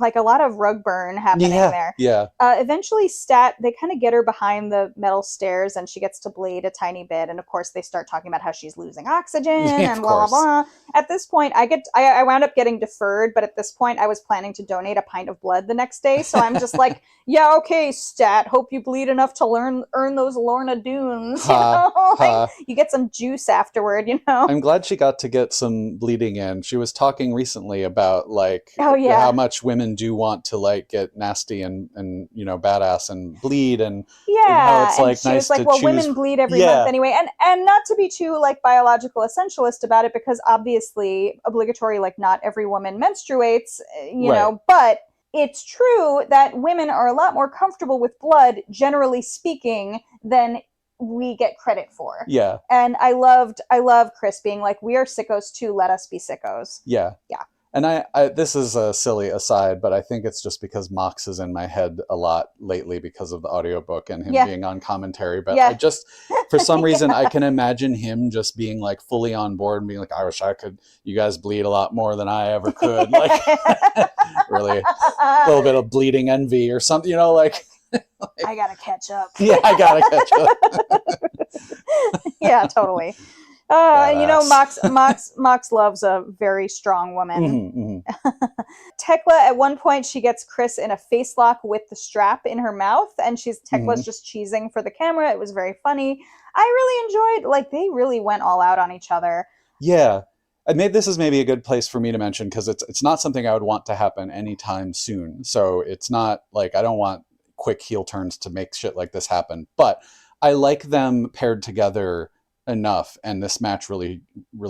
like a lot of rug burn happening there. Yeah. Eventually, Stat, they kind of get her behind the metal stairs and she gets to bleed a tiny bit. And of course, they start talking about how she's losing oxygen and blah, blah, blah. At this point, I wound up getting deferred, but at this point, I was planning to donate a pint of blood the next day. So I'm just like, yeah, okay, Stat, hope you bleed enough to earn those Lorna Dunes. You know? Like, you get some juice afterward, you know? I'm glad she got to get some bleeding in. She was talking recently about, like, how much women do want to, like, get nasty and you know, badass and bleed, and how it's like she nice was like, to well, choose. women bleed every month anyway, and not to be too like biological essentialist about it, because obviously obligatory, like, not every woman menstruates, you know, but it's true that women are a lot more comfortable with blood, generally speaking, than we get credit for. Yeah. And I love Kris being like, we are sickos too, let us be sickos. Yeah. Yeah. And I this is a silly aside, but I think it's just because Mox is in my head a lot lately because of the audiobook and him being on commentary. But I just, for some reason, I can imagine him just being like fully on board and being like, I wish I could, you guys bleed a lot more than I ever could. Like, really, a little bit of bleeding envy or something, you know, like. I gotta catch up. Yeah, I gotta catch up. Yeah, totally. You know, Mox loves a very strong woman. Thekla, at one point, she gets Kris in a face lock with the strap in her mouth, and Thekla's just cheesing for the camera. It was very funny. I really enjoyed, like, they really went all out on each other. Yeah. This is maybe a good place for me to mention, because it's not something I would want to happen anytime soon. So it's not like, I don't want quick heel turns to make shit like this happen, but I like them paired together enough, and this match really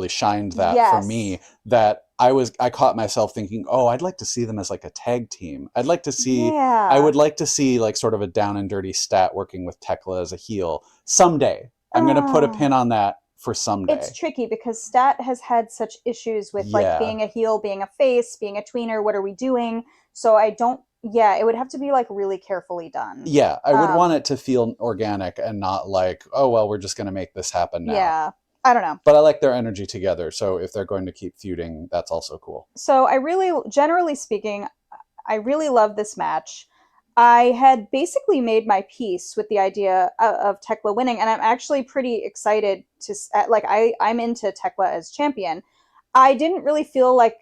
shined that for me, that I caught myself thinking, oh, I'd like to see them as like a tag team. I'd like to see I would like to see like sort of a down and dirty Stat working with Thekla as a heel someday. I'm gonna put a pin on that for someday. It's tricky because Stat has had such issues with like being a heel, being a face, being a tweener. What are we doing? So I don't. Yeah, it would have to be like really carefully done. Yeah, I would want it to feel organic and not like, oh, well, we're just going to make this happen now. Yeah, I don't know. But I like their energy together. So if they're going to keep feuding, that's also cool. So generally speaking, I really love this match. I had basically made my peace with the idea of Thekla winning, and I'm actually pretty excited to, like, I'm into Thekla as champion. I didn't really feel like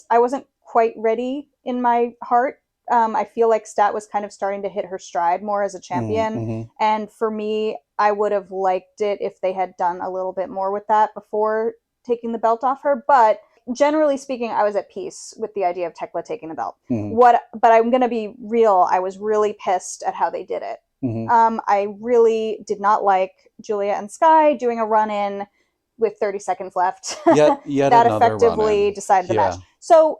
I wasn't quite ready in my heart. I feel like Stat was kind of starting to hit her stride more as a champion. And for me, I would have liked it if they had done a little bit more with that before taking the belt off her. But generally speaking, I was at peace with the idea of Thekla taking the belt. But I'm going to be real. I was really pissed at how they did it. I really did not like Julia and Sky doing a run-in with 30 seconds left. Yet that effectively decided the match. So,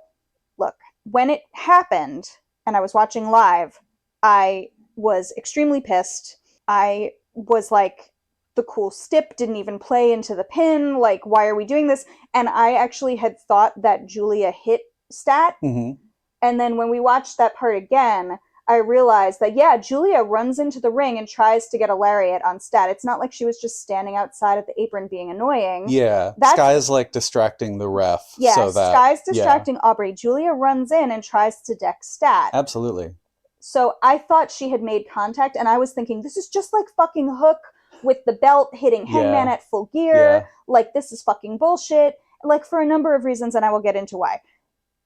look, when it happened and I was watching live, I was extremely pissed. I was like, the cool stip didn't even play into the pin. Like, why are we doing this? And I actually had thought that Julia hit Stat. And then when we watched that part again, I realized that, Julia runs into the ring and tries to get a lariat on Stat. It's not like she was just standing outside at the apron being annoying. Yeah. Sky's like distracting the ref. Yeah, Sky's distracting Aubrey. Julia runs in and tries to deck Stat. Absolutely. So I thought she had made contact, and I was thinking, this is just like fucking Hook with the belt hitting Hangman at full gear. Like, this is fucking bullshit. Like, for a number of reasons, and I will get into why.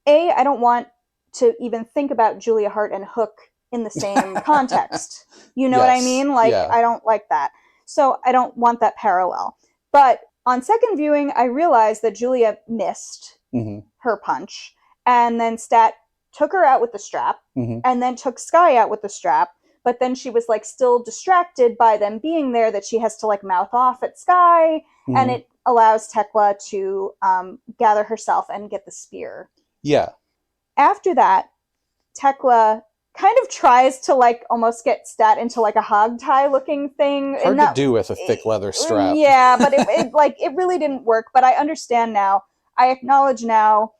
I don't want to even think about Julia Hart and Hook in the same context. You know what I mean? Like, I don't like that. So I don't want that parallel. But on second viewing, I realized that Julia missed her punch. And then Stat took her out with the strap and then took Sky out with the strap. But then she was like still distracted by them being there, that she has to like mouth off at Sky. And it allows Thekla to gather herself and get the spear. Yeah. After that, Thekla kind of tries to like almost get Stat into like a hog tie looking thing. Hard to do with a thick leather strap. Yeah, but it really didn't work. But I understand now. I acknowledge now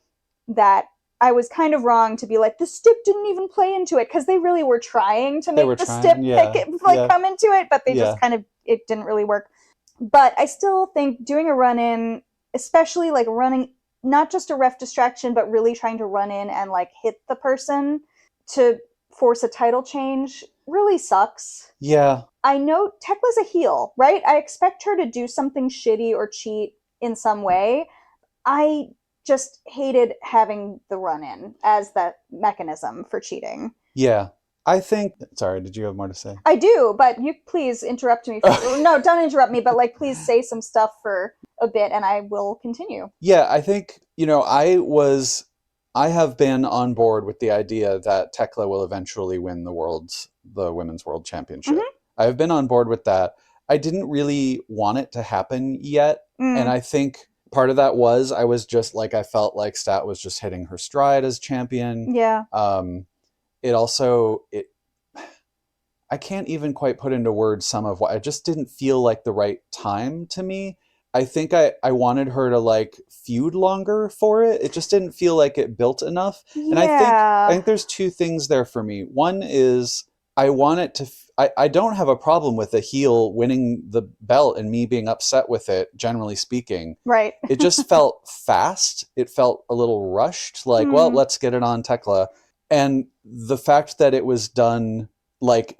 that I was kind of wrong to be like, the stip didn't even play into it, because they really were trying to make the stip come into it, but they just kind of, it didn't really work. But I still think doing a run-in especially like running, not just a ref distraction, but really trying to run in and like hit the person to force a title change really sucks. Yeah. I know Thekla's a heel, right? I expect her to do something shitty or cheat in some way. I just hated having the run-in as that mechanism for cheating. Yeah. I think... Sorry, did you have more to say? I do, but you please interrupt me. No, don't interrupt me, but like please say some stuff for a bit and I will continue. Yeah, I think, I have been on board with the idea that Thekla will eventually win the Women's World Championship. Mm-hmm. I've been on board with that. I didn't really want it to happen yet. And I think part of that was I was just like, I felt like Stat was just hitting her stride as champion. Yeah. I can't even quite put into words some of what, it just didn't feel like the right time to me. I think I wanted her to like feud longer for it. It just didn't feel like it built enough. Yeah. And I think there's two things there for me. One is I want it to, I don't have a problem with a heel winning the belt and me being upset with it, generally speaking. Right. It just felt fast. It felt a little rushed. Like, well, let's get it on Thekla. And the fact that it was done like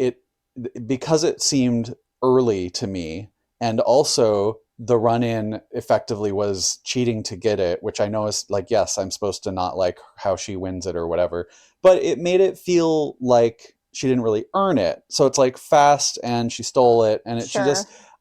because it seemed early to me, and also the run-in effectively was cheating to get it, which I know is like, yes, I'm supposed to not like how she wins it or whatever, but it made it feel like she didn't really earn it. So it's like fast and she stole it, and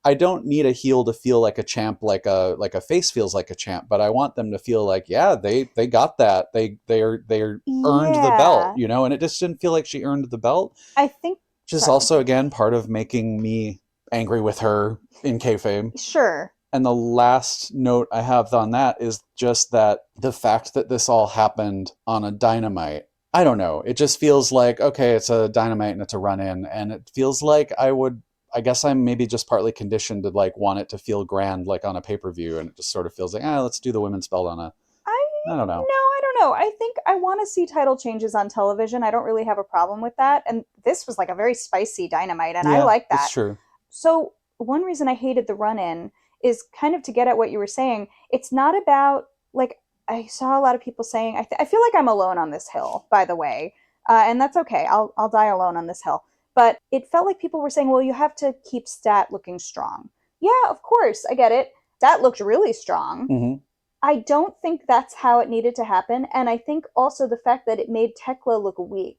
I don't need a heel to feel like a champ, like a face feels like a champ, but I want them to feel like, yeah, they got that. They earned the belt, and it just didn't feel like she earned the belt. I think, which is also, again, part of making me angry with her in kayfabe. Sure. And the last note I have on that is just that the fact that this all happened on a Dynamite, I don't know. It just feels like, okay, it's a Dynamite and it's a run-in, and it feels like I guess I'm maybe just partly conditioned to like want it to feel grand, like on a pay-per-view, and it just sort of feels like, let's do the women's belt on I don't know. No, I don't know. I think I want to see title changes on television. I don't really have a problem with that. And this was like a very spicy Dynamite, and I like that. It's true. So one reason I hated the run-in is kind of to get at what you were saying. It's not about, like, I saw a lot of people saying, I feel like I'm alone on this hill, by the way. And that's okay. I'll die alone on this hill. But it felt like people were saying, well, you have to keep Stat looking strong. Yeah, of course. I get it. Stat looked really strong. Mm-hmm. I don't think that's how it needed to happen. And I think also the fact that it made Thekla look weak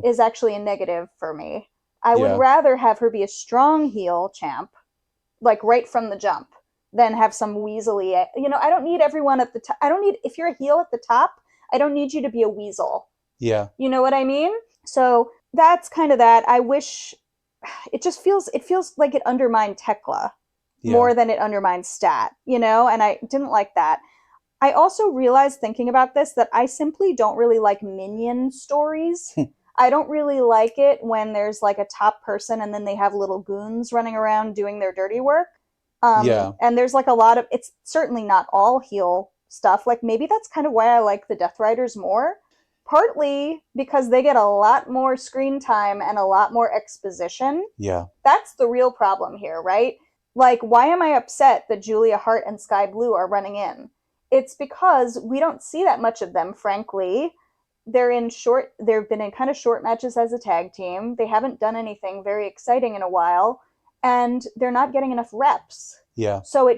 is actually a negative for me. I would rather have her be a strong heel champ, like right from the jump, than have some weaselly, I don't need everyone at the top. If you're a heel at the top, I don't need you to be a weasel. Yeah. You know what I mean? So that's kind of that. I wish it feels like it undermined Thekla more than it undermined Stat, and I didn't like that. I also realized thinking about this that I simply don't really like minion stories. I don't really like it when there's like a top person and then they have little goons running around doing their dirty work. And there's like a lot of, it's certainly not all heel stuff. Like maybe that's kind of why I like the Death Riders more. Partly because they get a lot more screen time and a lot more exposition. Yeah. That's the real problem here, right? Like, why am I upset that Julia Hart and Sky Blue are running in? It's because we don't see that much of them, frankly. They've been in kind of short matches as a tag team. They haven't done anything very exciting in a while, and they're not getting enough reps. Yeah. So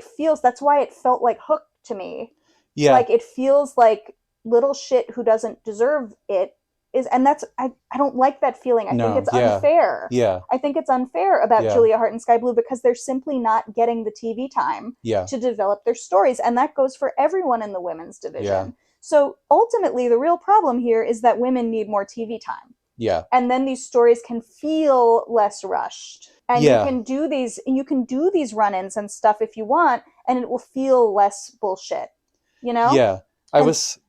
that's why it felt like Hook to me. Yeah. Like, it feels like little shit who doesn't deserve it and that's, I don't like that feeling. I think it's unfair. Yeah. I think it's unfair about Julia Hart and Sky Blue because they're simply not getting the TV time to develop their stories. And that goes for everyone in the women's division. Yeah. So ultimately, the real problem here is that women need more TV time. Yeah. And then these stories can feel less rushed. And you can do these run-ins and stuff if you want, and it will feel less bullshit. Yeah.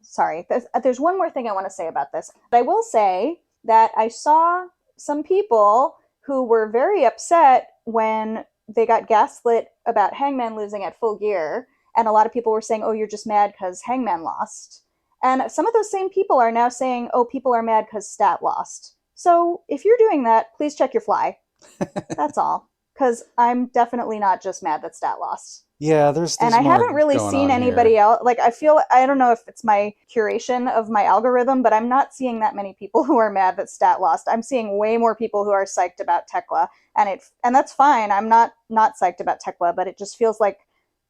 Sorry, there's one more thing I want to say about this. I will say that I saw some people who were very upset when they got gaslit about Hangman losing at Full Gear, and a lot of people were saying, oh, you're just mad because Hangman lost. And some of those same people are now saying, oh, people are mad because Stat lost. So if you're doing that, please check your fly. That's all. Because I'm definitely not just mad that Stat lost. Yeah, there's and I more haven't really going seen on anybody here. else. Like, I don't know if it's my curation of my algorithm, but I'm not seeing that many people who are mad that Stat lost. I'm seeing way more people who are psyched about Thekla, and that's fine. I'm not psyched about Thekla, but it just feels like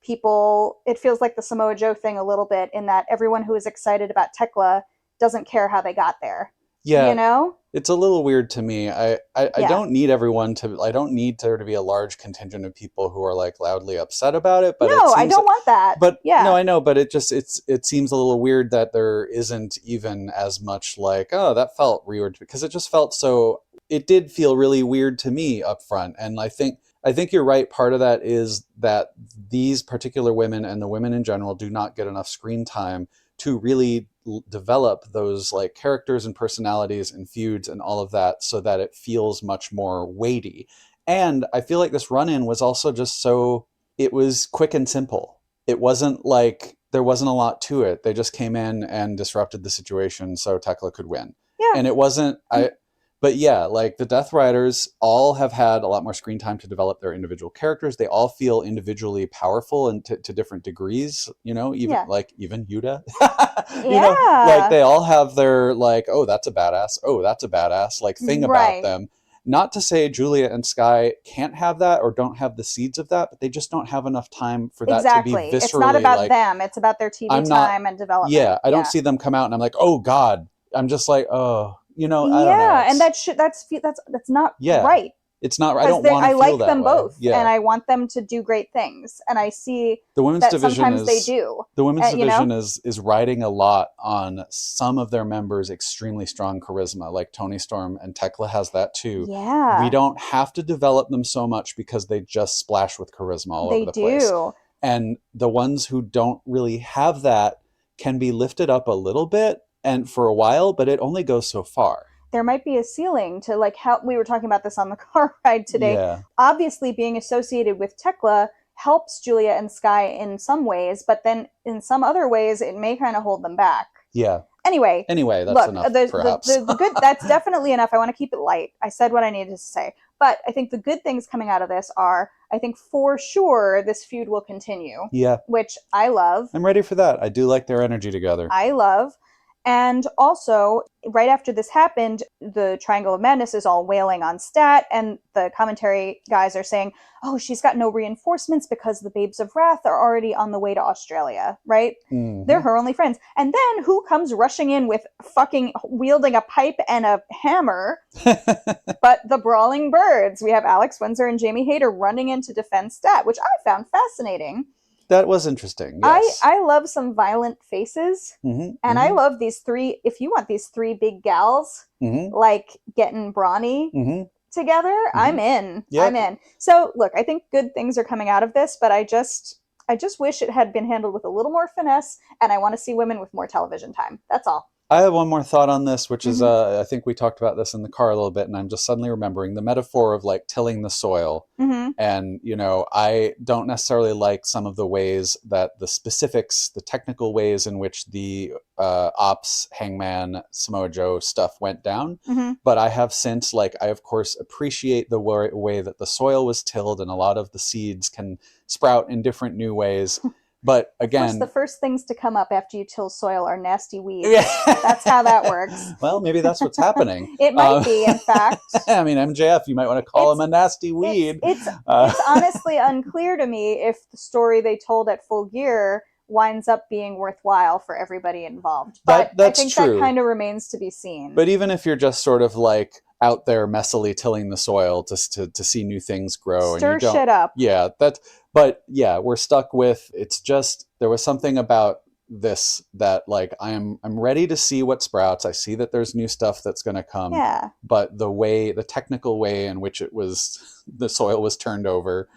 it feels like the Samoa Joe thing a little bit, in that everyone who is excited about Thekla doesn't care how they got there. Yeah, You know? it's a little weird to me. I Yeah. don't need I don't need there to be a large contingent of people who are like loudly upset about it, but it No, I seems, don't want that. but no, Yeah. I know, but it seems a little weird that there isn't even as much like, oh, that felt weird, because it just felt so, it did feel really weird to me up front. And I think you're right. Part of that is that these particular women and the women in general do not get enough screen time to really develop those like characters and personalities and feuds and all of that, so that it feels much more weighty. And I feel like this run-in was also just so, it was quick and simple. It wasn't like, there wasn't a lot to it. They just came in and disrupted the situation so Thekla could win. Yeah. And it wasn't, but yeah, like the Death Riders all have had a lot more screen time to develop their individual characters. They all feel individually powerful and to different degrees, you know, even Yuta, you know, like they all have their like, oh, that's a badass like thing about them. Not to say Julia and Sky can't have that or don't have the seeds of that, but they just don't have enough time for that to be viscerally. It's not about them. It's about their TV time and development. Yeah, I don't see them come out and I'm like, oh God. I'm just like, oh, you know, I don't know. Yeah, and that's not right. It's not right. I don't want to feel that way. I like them both, and I want them to do great things. And I see the women's division sometimes they do. The women's division is riding a lot on some of their members' extremely strong charisma, like Toni Storm, and Thekla has that too. Yeah. We don't have to develop them so much because they just splash with charisma all over the place. And the ones who don't really have that can be lifted up a little bit and for a while, but it only goes so far. There might be a ceiling to, like, how we were talking about this on the car ride today. Yeah. Obviously, being associated with Thekla helps Julia and Sky in some ways, but then in some other ways, it may kind of hold them back. Yeah. Anyway, that's enough, perhaps. The good, that's definitely enough. I want to keep it light. I said what I needed to say. But I think the good things coming out of this are, I think for sure this feud will continue. Yeah. Which I love. I'm ready for that. I do like their energy together. I love. And also, right after this happened, the Triangle of Madness is all wailing on Stat, and the commentary guys are saying, oh, she's got no reinforcements because the Babes of Wrath are already on the way to Australia, right? Mm-hmm. They're her only friends. And then who comes rushing in with fucking wielding a pipe and a hammer? But the Brawling Birds. We have Alex Windsor and Jamie Hayter running in to defend Stat, which I found fascinating. That was interesting. Yes. I love some violent faces. Mm-hmm, and I love these three, if you want these three big gals, like getting brawny together, I'm in. Yep. I'm in. So look, I think good things are coming out of this, but I just wish it had been handled with a little more finesse, and I want to see women with more television time. That's all. I have one more thought on this, which is, I think we talked about this in the car a little bit, and I'm just suddenly remembering the metaphor of like tilling the soil. And, you know, I don't necessarily like some of the ways that the specifics, the technical ways in which the Ops, Hangman, Samoa Joe stuff went down. But I have since, like, I of course appreciate the way that the soil was tilled and a lot of the seeds can sprout in different new ways. But again, the first things to come up after you till soil are nasty weeds. That's how that works. Well, maybe that's what's happening. It might be, in fact. I mean, MJF, you might want to call him a nasty weed. It's honestly unclear to me if the story they told at Full Gear winds up being worthwhile for everybody involved. But that's I think true. That kind of remains to be seen. But even if you're just sort of like out there messily tilling the soil to see new things grow, stir and you don't, shit up. Yeah, but yeah, we're stuck with, it's just, there was something about this that like, I'm ready to see what sprouts. I see that there's new stuff that's going to come. Yeah. But the technical way in which the soil was turned over,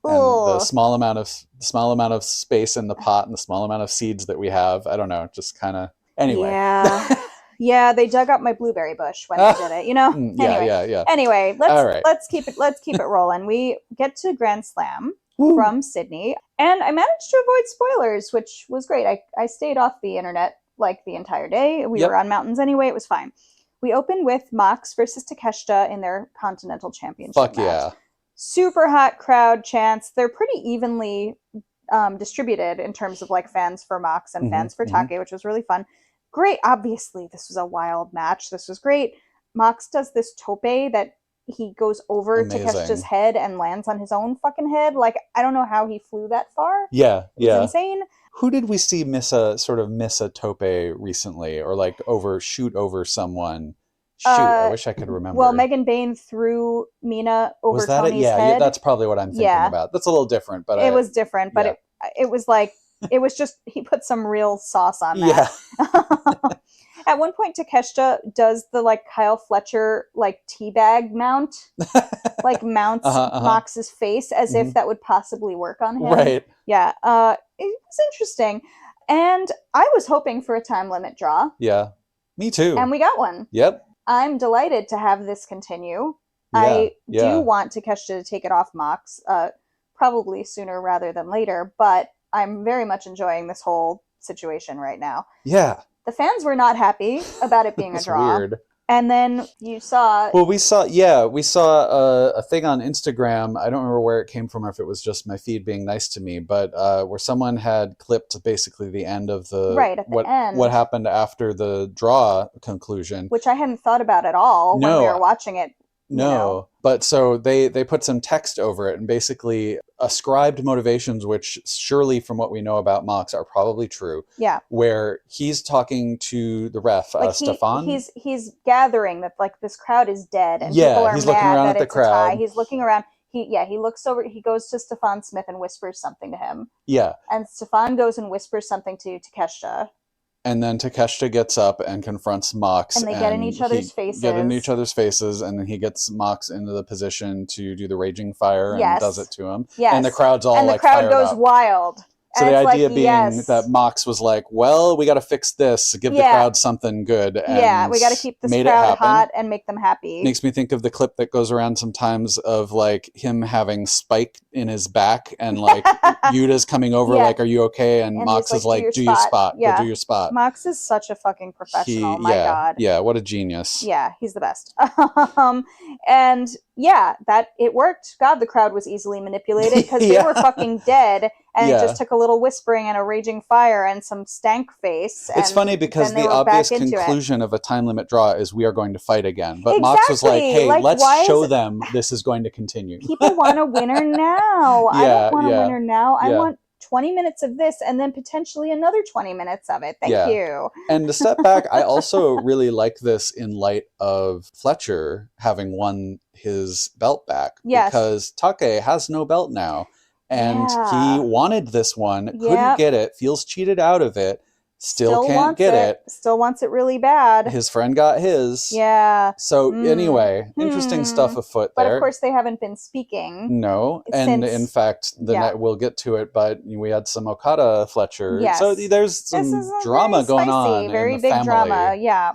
and the small amount of space in the pot and the small amount of seeds that we have, I don't know, just kind of, anyway. Yeah. Yeah, they dug up my blueberry bush when they did it, you know? Yeah. Anyway, let's keep it rolling. We get to Grand Slam from Sydney, and I managed to avoid spoilers, which was great. I stayed off the internet like the entire day. We were on mountains anyway, it was fine. We open with Mox versus Takeshita in their Continental Championship match. Yeah. Super hot crowd chants. They're pretty evenly distributed in terms of like fans for Mox and fans for Take, which was really fun. Great. Obviously, this was a wild match. This was great. Mox does this tope that he goes over to Keshta's head and lands on his own fucking head. Like, I don't know how he flew that far. Yeah, yeah. It's insane. Who did we see miss a tope recently, or like shoot over someone? Shoot, I wish I could remember. Well, Megan Bain threw Mina over Tony's head. Yeah, that's probably what I'm thinking about. That's a little different, but it was different. But it was like, it was just, he put some real sauce on that. Yeah. At one point, Takeshita does the like Kyle Fletcher like teabag mount, like mounts Mox's face as if that would possibly work on him. Right. Yeah. It was interesting, and I was hoping for a time limit draw. Yeah. Me too. And we got one. Yep. I'm delighted to have this continue. Yeah, I do want Takeshita to take it off Mox, probably sooner rather than later, but I'm very much enjoying this whole situation right now. Yeah. The fans were not happy about it being a draw. Weird. And then you saw... Well, we saw a thing on Instagram. I don't remember where it came from, or if it was just my feed being nice to me, but where someone had clipped basically the end of the... Right, at the end. What happened after the draw conclusion. Which I hadn't thought about at all when we were watching it. No, but so they put some text over it and basically ascribed motivations, which surely from what we know about Mox are probably true. Yeah. Where he's talking to the ref, like Stefan. He's gathering that like this crowd is dead and people are he's looking around at the crowd. He's looking around. He looks over, he goes to Stefan Smith and whispers something to him. Yeah. And Stefan goes and whispers something to Takeshita. And then Takeshita gets up and confronts Mox. And they get in each other's faces. And then he gets Mox into the position to do the Raging Fire and does it to him. Yes. And the crowd's all like fired up. And the crowd goes wild. So the idea being that Mox was like, well, we got to fix this, give the crowd something good. And we got to keep this crowd hot and make them happy. Makes me think of the clip that goes around sometimes of like him having Spike in his back and like Yuta's coming over like, are you okay? And Mox is like, do your spot. Yeah. Do your spot. Mox is such a fucking professional. My God. Yeah, what a genius. Yeah, he's the best. And yeah, that it worked. God, the crowd was easily manipulated because they were fucking dead. And it just took a little whispering and a raging fire and some stank face. It's funny because the obvious conclusion of a time limit draw is we are going to fight again. But Mox was like, hey, let's show them this is going to continue. People want a winner now. I don't want a winner now. I want 20 minutes of this and then potentially another 20 minutes of it. Thank you. And to step back, I also really like this in light of Fletcher having won his belt back. Yes. Because Take has no belt now. And he wanted this one, couldn't get it, feels cheated out of it, still can't get it. Still wants it really bad. His friend got his. Yeah. So anyway, interesting stuff afoot there. But of course they haven't been speaking. No. And in fact, we'll get to it, but we had some Okada Fletcher. Yes. So there's some drama going on. Very in the big family. Drama. Yeah.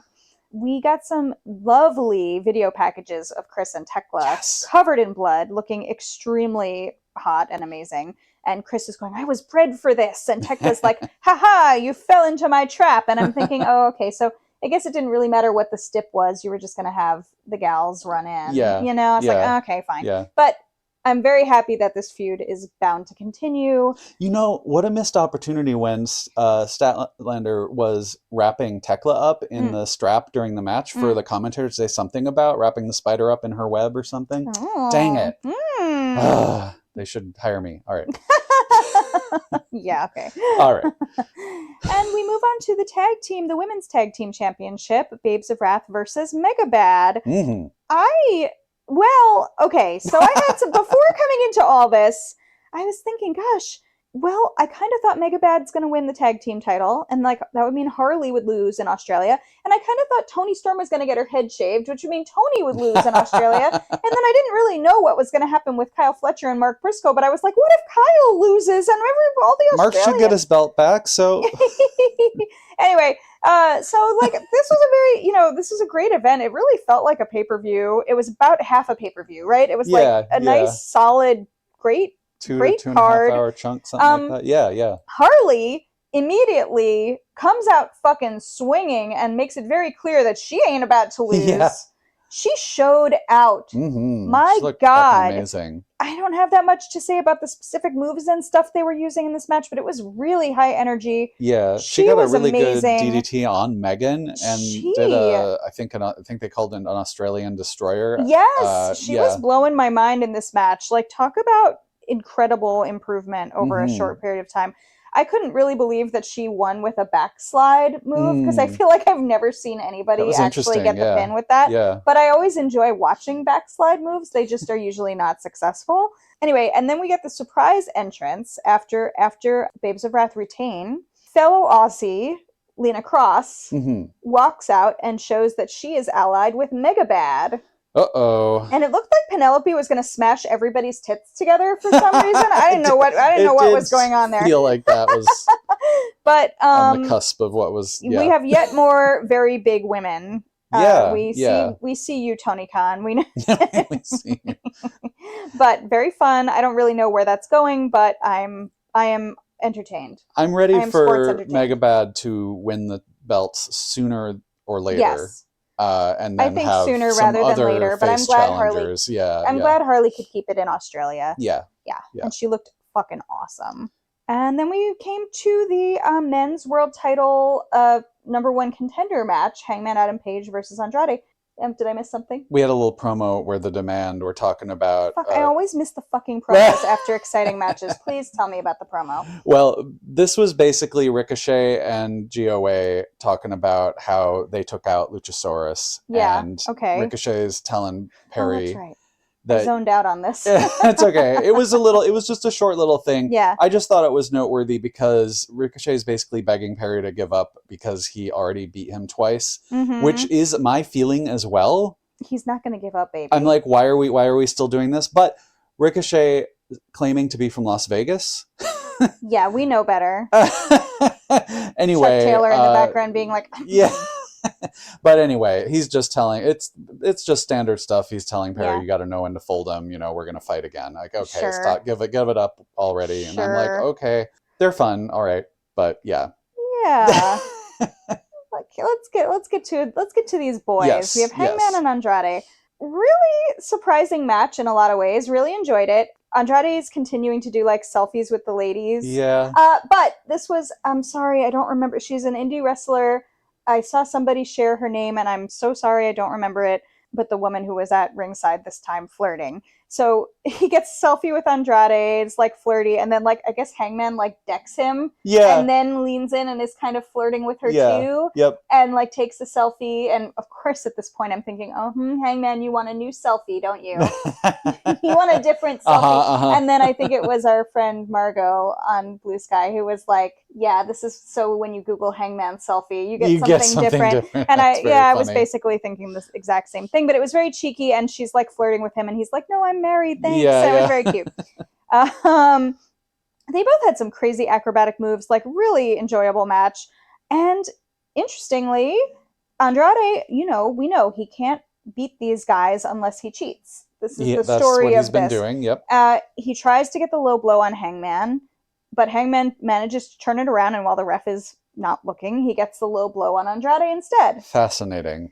We got some lovely video packages of Kris and Thekla covered in blood, looking extremely hot and amazing. And Kris is going, I was bred for this. And Tekla's like, haha, you fell into my trap. And I'm thinking, oh, okay. So I guess it didn't really matter what the stip was. You were just going to have the gals run in. Yeah. You know, I was like, oh, okay, fine. Yeah. But I'm very happy that this feud is bound to continue. You know, what a missed opportunity when Statlander was wrapping Thekla up in the strap during the match for the commentator to say something about wrapping the spider up in her web or something. Oh. Dang it. They should hire me. All right. Yeah, okay. All right. And we move on to the tag team, the Women's Tag Team Championship, Babes of Wrath versus Mega Bad. Mm-hmm. Well, okay, so I had some, before coming into all this, I was thinking, gosh, well, I kind of thought Mega Bad's going to win the tag team title, and like that would mean Harley would lose in Australia, and I kind of thought Toni Storm was going to get her head shaved, which would mean Toni would lose in Australia, and then I didn't really know what was going to happen with Kyle Fletcher and Mark Briscoe, but I was like, what if Kyle loses and all the Australians... Mark should get his belt back, so... Anyway, so like this was a very, this was a great event. It really felt like a pay-per-view. It was about half a pay-per-view, right? It was like a nice, solid, great card. 2.5 hour chunk, something like that. Yeah. Harley immediately comes out fucking swinging and makes it very clear that she ain't about to lose. She showed out. My She looked God. amazing. I don't have that much to say about the specific moves and stuff they were using in this match, but it was really high energy. Yeah, she got a really good DDT on Megan and did I think they called it an Australian Destroyer. Yes, she was blowing my mind in this match. Like, talk about incredible improvement over a short period of time. I couldn't really believe that she won with a backslide move because I feel like I've never seen anybody actually get the pin with that. Yeah. But I always enjoy watching backslide moves. They just are usually not successful. Anyway, and then we get the surprise entrance after Babes of Wrath retain. Fellow Aussie, Lena Cross, walks out and shows that she is allied with Megabad. Uh-oh. And it looked like Penelope was going to smash everybody's tits together for some reason. I didn't know what was going on there. I feel like that was but on the cusp of what was. We have yet more very big women. We see you, Tony Khan. We know. We see you. But very fun. I don't really know where that's going, but I am entertained. I'm ready for Megabad to win the belts sooner or later. Yes. And then I think sooner rather than later, but I'm glad Harley. I'm glad Harley could keep it in Australia. Yeah, and she looked fucking awesome. And then we came to the men's world title #1 contender match: Hangman Adam Page versus Andrade. Did I miss something? We had a little promo where the Demand were talking about... Fuck, I always miss the fucking promos after exciting matches. Please tell me about the promo. Well, this was basically Ricochet and GOA talking about how they took out Luchasaurus. Yeah, and okay. Ricochet's telling Perry... that's right. I zoned out on this. It's okay. It was just a short little thing. Yeah. I just thought it was noteworthy because Ricochet is basically begging Perry to give up because he already beat him twice, which is my feeling as well. He's not going to give up, baby. I'm like, why are we still doing this? But Ricochet claiming to be from Las Vegas. Yeah, we know better. Anyway, Chuck Taylor in the background being like, yeah. But anyway, he's just telling it's just standard stuff. He's telling Perry, you got to know when to fold him. We're gonna fight again. Like, okay, stop, give it up already. And I'm like, okay, they're fun, all right, but yeah. Let's get to these boys. Yes, we have Hangman and Andrade. Really surprising match in a lot of ways. Really enjoyed it. Andrade is continuing to do like selfies with the ladies. Yeah. But this was, I'm sorry, I don't remember. She's an indie wrestler. I saw somebody share her name, and I'm so sorry I don't remember it, but the woman who was at ringside this time flirting. So he gets a selfie with Andrade, it's like flirty, and then like I guess Hangman like decks him, and then leans in and is kind of flirting with her too, and like takes a selfie. And of course at this point I'm thinking, Hangman, you want a new selfie, don't you? You want a different selfie. And then I think it was our friend Margot on Blue Sky who was like, yeah, this is so when you Google Hangman selfie, you get something different. And I was basically thinking this exact same thing, but it was very cheeky, and she's like flirting with him and he's like, no, I'm married, thanks. It was very cute. They both had some crazy acrobatic moves, like really enjoyable match. And interestingly, Andrade, we know he can't beat these guys unless he cheats. This is the story of this. That's what he's been doing, he tries to get the low blow on Hangman, but Hangman manages to turn it around, and while the ref is not looking, he gets the low blow on Andrade instead. Fascinating.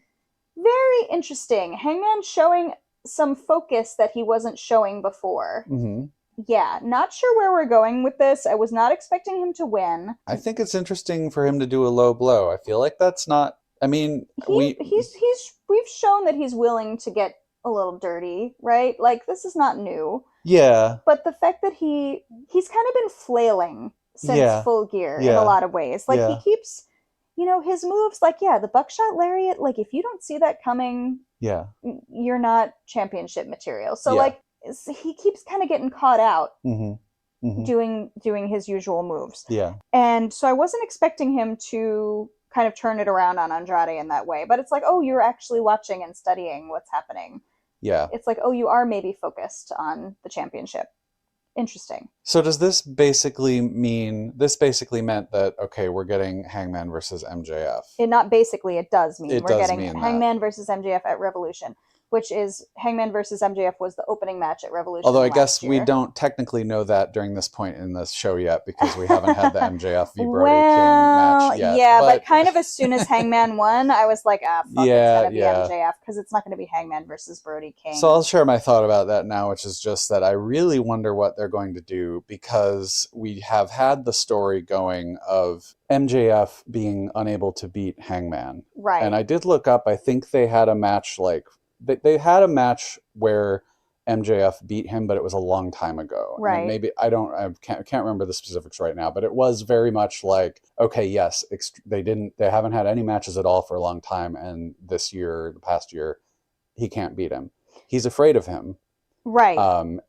Very interesting. Hangman showing some focus that he wasn't showing before. Yeah, not sure where we're going with this. I was not expecting him to win. I think it's interesting for him to do a low blow. I feel like that's not... I mean, we've shown that he's willing to get a little dirty, right? Like, this is not new. Yeah. But the fact that he's kind of been flailing since Full Gear in a lot of ways. Like, he keeps... his moves, like, the buckshot lariat, like, if you don't see that coming, you're not championship material. So, like, he keeps kind of getting caught out doing his usual moves. Yeah. And so I wasn't expecting him to kind of turn it around on Andrade in that way. But it's like, oh, you're actually watching and studying what's happening. Yeah. It's like, oh, you are maybe focused on the championship. Interesting. So does this basically meant that, okay, we're getting Hangman versus MJF? It does mean we're getting Hangman versus MJF at Revolution. which is Hangman versus MJF was the opening match at Revolution. Although I guess we don't technically know that during this point in this show yet because we haven't had the MJF v Brody King match yet. Yeah, but kind of as soon as Hangman won, I was like, fuck, it's going to be MJF because it's not going to be Hangman versus Brody King. So I'll share my thought about that now, which is just that I really wonder what they're going to do because we have had the story going of MJF being unable to beat Hangman. Right. And I did look up, I think they had a match they had a match where MJF beat him, but it was a long time ago. Right. And maybe I can't remember the specifics right now, but it was very much like, okay, yes, they haven't had any matches at all for a long time, and the past year, he can't beat him. He's afraid of him. Right.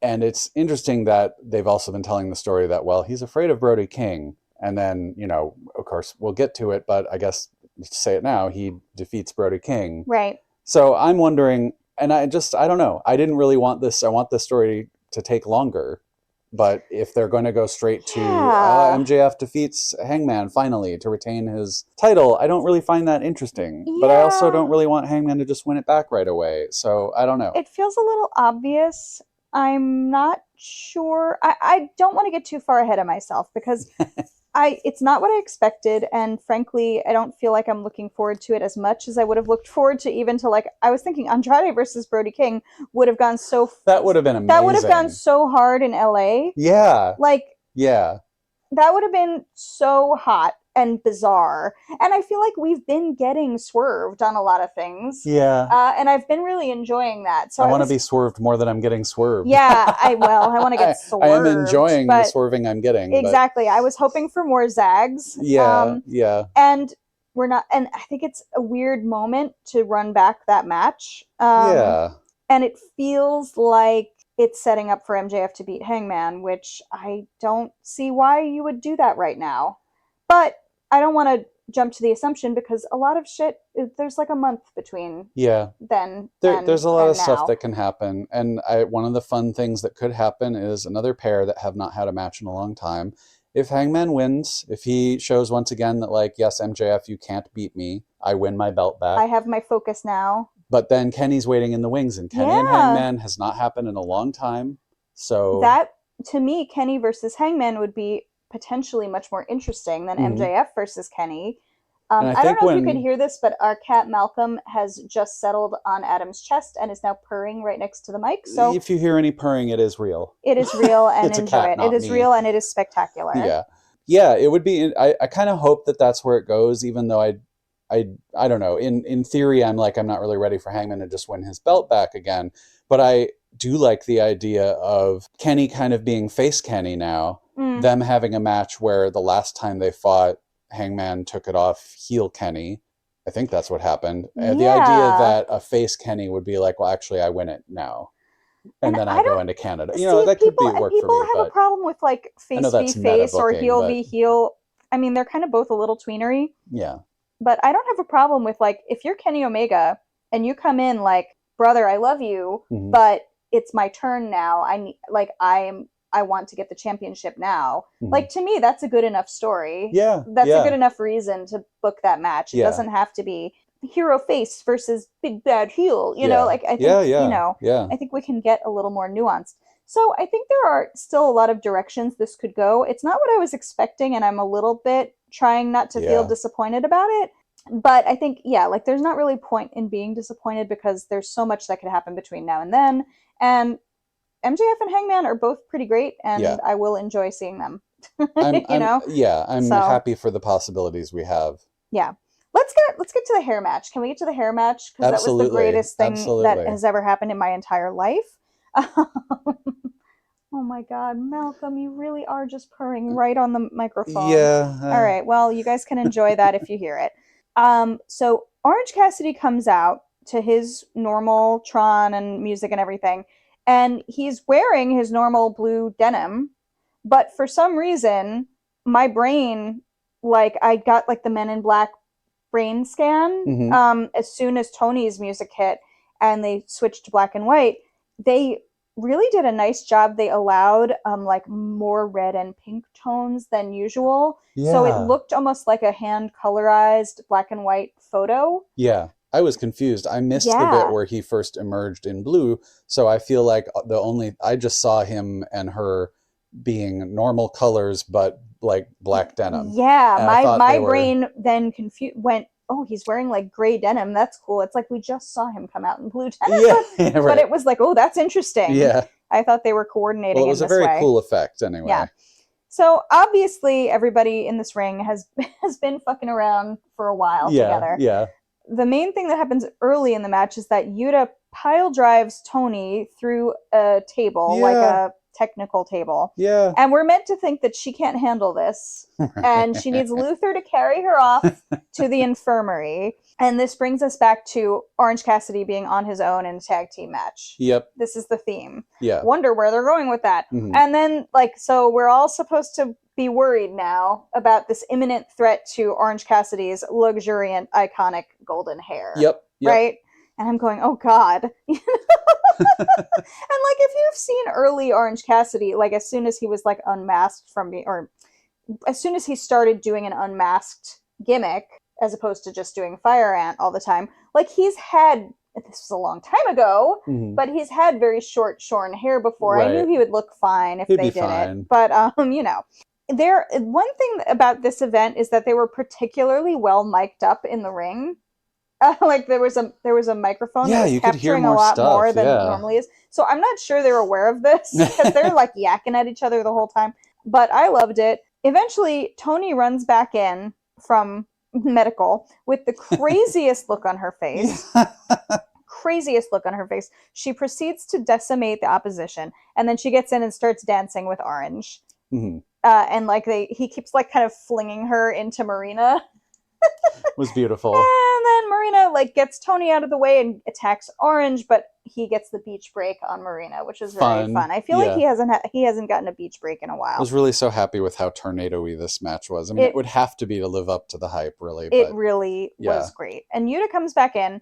And it's interesting that they've also been telling the story that, well, he's afraid of Brody King, and then of course we'll get to it, but I guess to say it now, he defeats Brody King. Right. So I'm wondering, and I don't know. I didn't really want this. I want this story to take longer. But if they're going to go straight to MJF defeats Hangman finally to retain his title, I don't really find that interesting. Yeah. But I also don't really want Hangman to just win it back right away. So I don't know. It feels a little obvious. I'm not sure. I don't want to get too far ahead of myself because it's not what I expected, and frankly, I don't feel like I'm looking forward to it as much as I would have looked forward to even to I was thinking Andrade versus Brody King would have gone so... That would have been amazing. That would have gone so hard in LA. Yeah. Yeah. That would have been so hot and bizarre. And I feel like we've been getting swerved on a lot of things. Yeah. And I've been really enjoying that. So I want to be swerved more than I'm getting swerved. Yeah, I want to get swerved. I am enjoying the swerving I'm getting. Exactly. But... I was hoping for more zags. Yeah, And we're not, and I think it's a weird moment to run back that match. Yeah. And it feels like it's setting up for MJF to beat Hangman, which I don't see why you would do that right now. But I don't want to jump to the assumption because a lot of shit, there's a month between then. There's a lot of stuff that can happen. And one of the fun things that could happen is another pair that have not had a match in a long time. If Hangman wins, if he shows once again that yes, MJF, you can't beat me, I win my belt back. I have my focus now. But then Kenny's waiting in the wings, and Kenny and Hangman has not happened in a long time. So that, to me, Kenny versus Hangman would be potentially much more interesting than MJF versus Kenny. I don't know if you could hear this, but our cat Malcolm has just settled on Adam's chest and is now purring right next to the mic. So if you hear any purring, it is real. It is real, and enjoy it. It is real, and it is spectacular. Yeah. It would be. I kind of hope that that's where it goes, even though I don't know. In theory, I'm not really ready for Hangman to just win his belt back again. But I do like the idea of Kenny kind of being face Kenny now. Them having a match where the last time they fought, Hangman took it off heel Kenny. I think that's what happened. The idea that a face Kenny would be well, actually, I win it now. And then I go into Canada. That could be work for me. People have a problem with face v face or heel v heel. I mean, they're kind of both a little tweenery. Yeah. But I don't have a problem with if you're Kenny Omega and you come in brother, I love you, but it's my turn now. I want to get the championship now. To me, that's a good enough story. Yeah. That's a good enough reason to book that match. It doesn't have to be hero face versus big bad heel. I think, I think we can get a little more nuanced. So I think there are still a lot of directions this could go. It's not what I was expecting, and I'm a little bit trying not to feel disappointed about it. But I think, there's not really point in being disappointed because there's so much that could happen between now and then. And MJF and Hangman are both pretty great, and I will enjoy seeing them. I'm happy for the possibilities we have. Yeah. Let's get to the hair match. Can we get to the hair match? Because that was the greatest thing that has ever happened in my entire life. Oh my God, Malcolm, you really are just purring right on the microphone. Yeah. All right. Well, you guys can enjoy that if you hear it. So Orange Cassidy comes out to his normal Tron and music and everything, and he's wearing his normal blue denim, but for some reason, my brain, I got the Men in Black brain scan as soon as Tony's music hit and they switched to black and white. They really did a nice job. They allowed more red and pink tones than usual. So it looked almost like a hand colorized black and white photo. Yeah. I was confused. I missed the bit where he first emerged in blue, so I feel like I just saw him and her being normal colors, but like black denim. Yeah, my brain then went, oh, he's wearing like gray denim. That's cool. It's like we just saw him come out in blue denim, right. But it was like, oh, that's interesting. Yeah, I thought they were coordinating. Well, it was in a very way. cool effect, anyway. Yeah. So obviously, everybody in this ring has been fucking around for a while together. Yeah. The main thing that happens early in the match is that Yuta pile drives Toni through a table, like a technical table. Yeah. And we're meant to think that she can't handle this. And she needs Luther to carry her off to the infirmary. And this brings us back to Orange Cassidy being on his own in a tag team match. Yep. This is the theme. Yeah. Wonder where they're going with that. Mm-hmm. And then, so we're all supposed to be worried now about this imminent threat to Orange Cassidy's luxuriant, iconic golden hair. Yep. Right? And I'm going, oh God. And if you've seen early Orange Cassidy, as soon as he was unmasked from me, or as soon as he started doing an unmasked gimmick, as opposed to just doing Fire Ant all the time, he's had, this was a long time ago, but he's had very short, shorn hair before. Right. I knew he would look fine if they did it. But, one thing about this event is that they were particularly well mic'd up in the ring. There was a microphone that was capturing a lot more than it normally is. So I'm not sure they're aware of this because they're yakking at each other the whole time. But I loved it. Eventually, Toni runs back in from medical with the craziest look on her face. Craziest look on her face. She proceeds to decimate the opposition, and then she gets in and starts dancing with Orange. Mm-hmm. And he keeps kind of flinging her into Marina. It was beautiful. And then Marina gets Toni out of the way and attacks Orange, but he gets the beach break on Marina, which is very fun. I feel like he hasn't gotten a beach break in a while. I was really so happy with how tornado-y this match was. I mean, it would have to be to live up to the hype, really. It really was great. And Yuta comes back in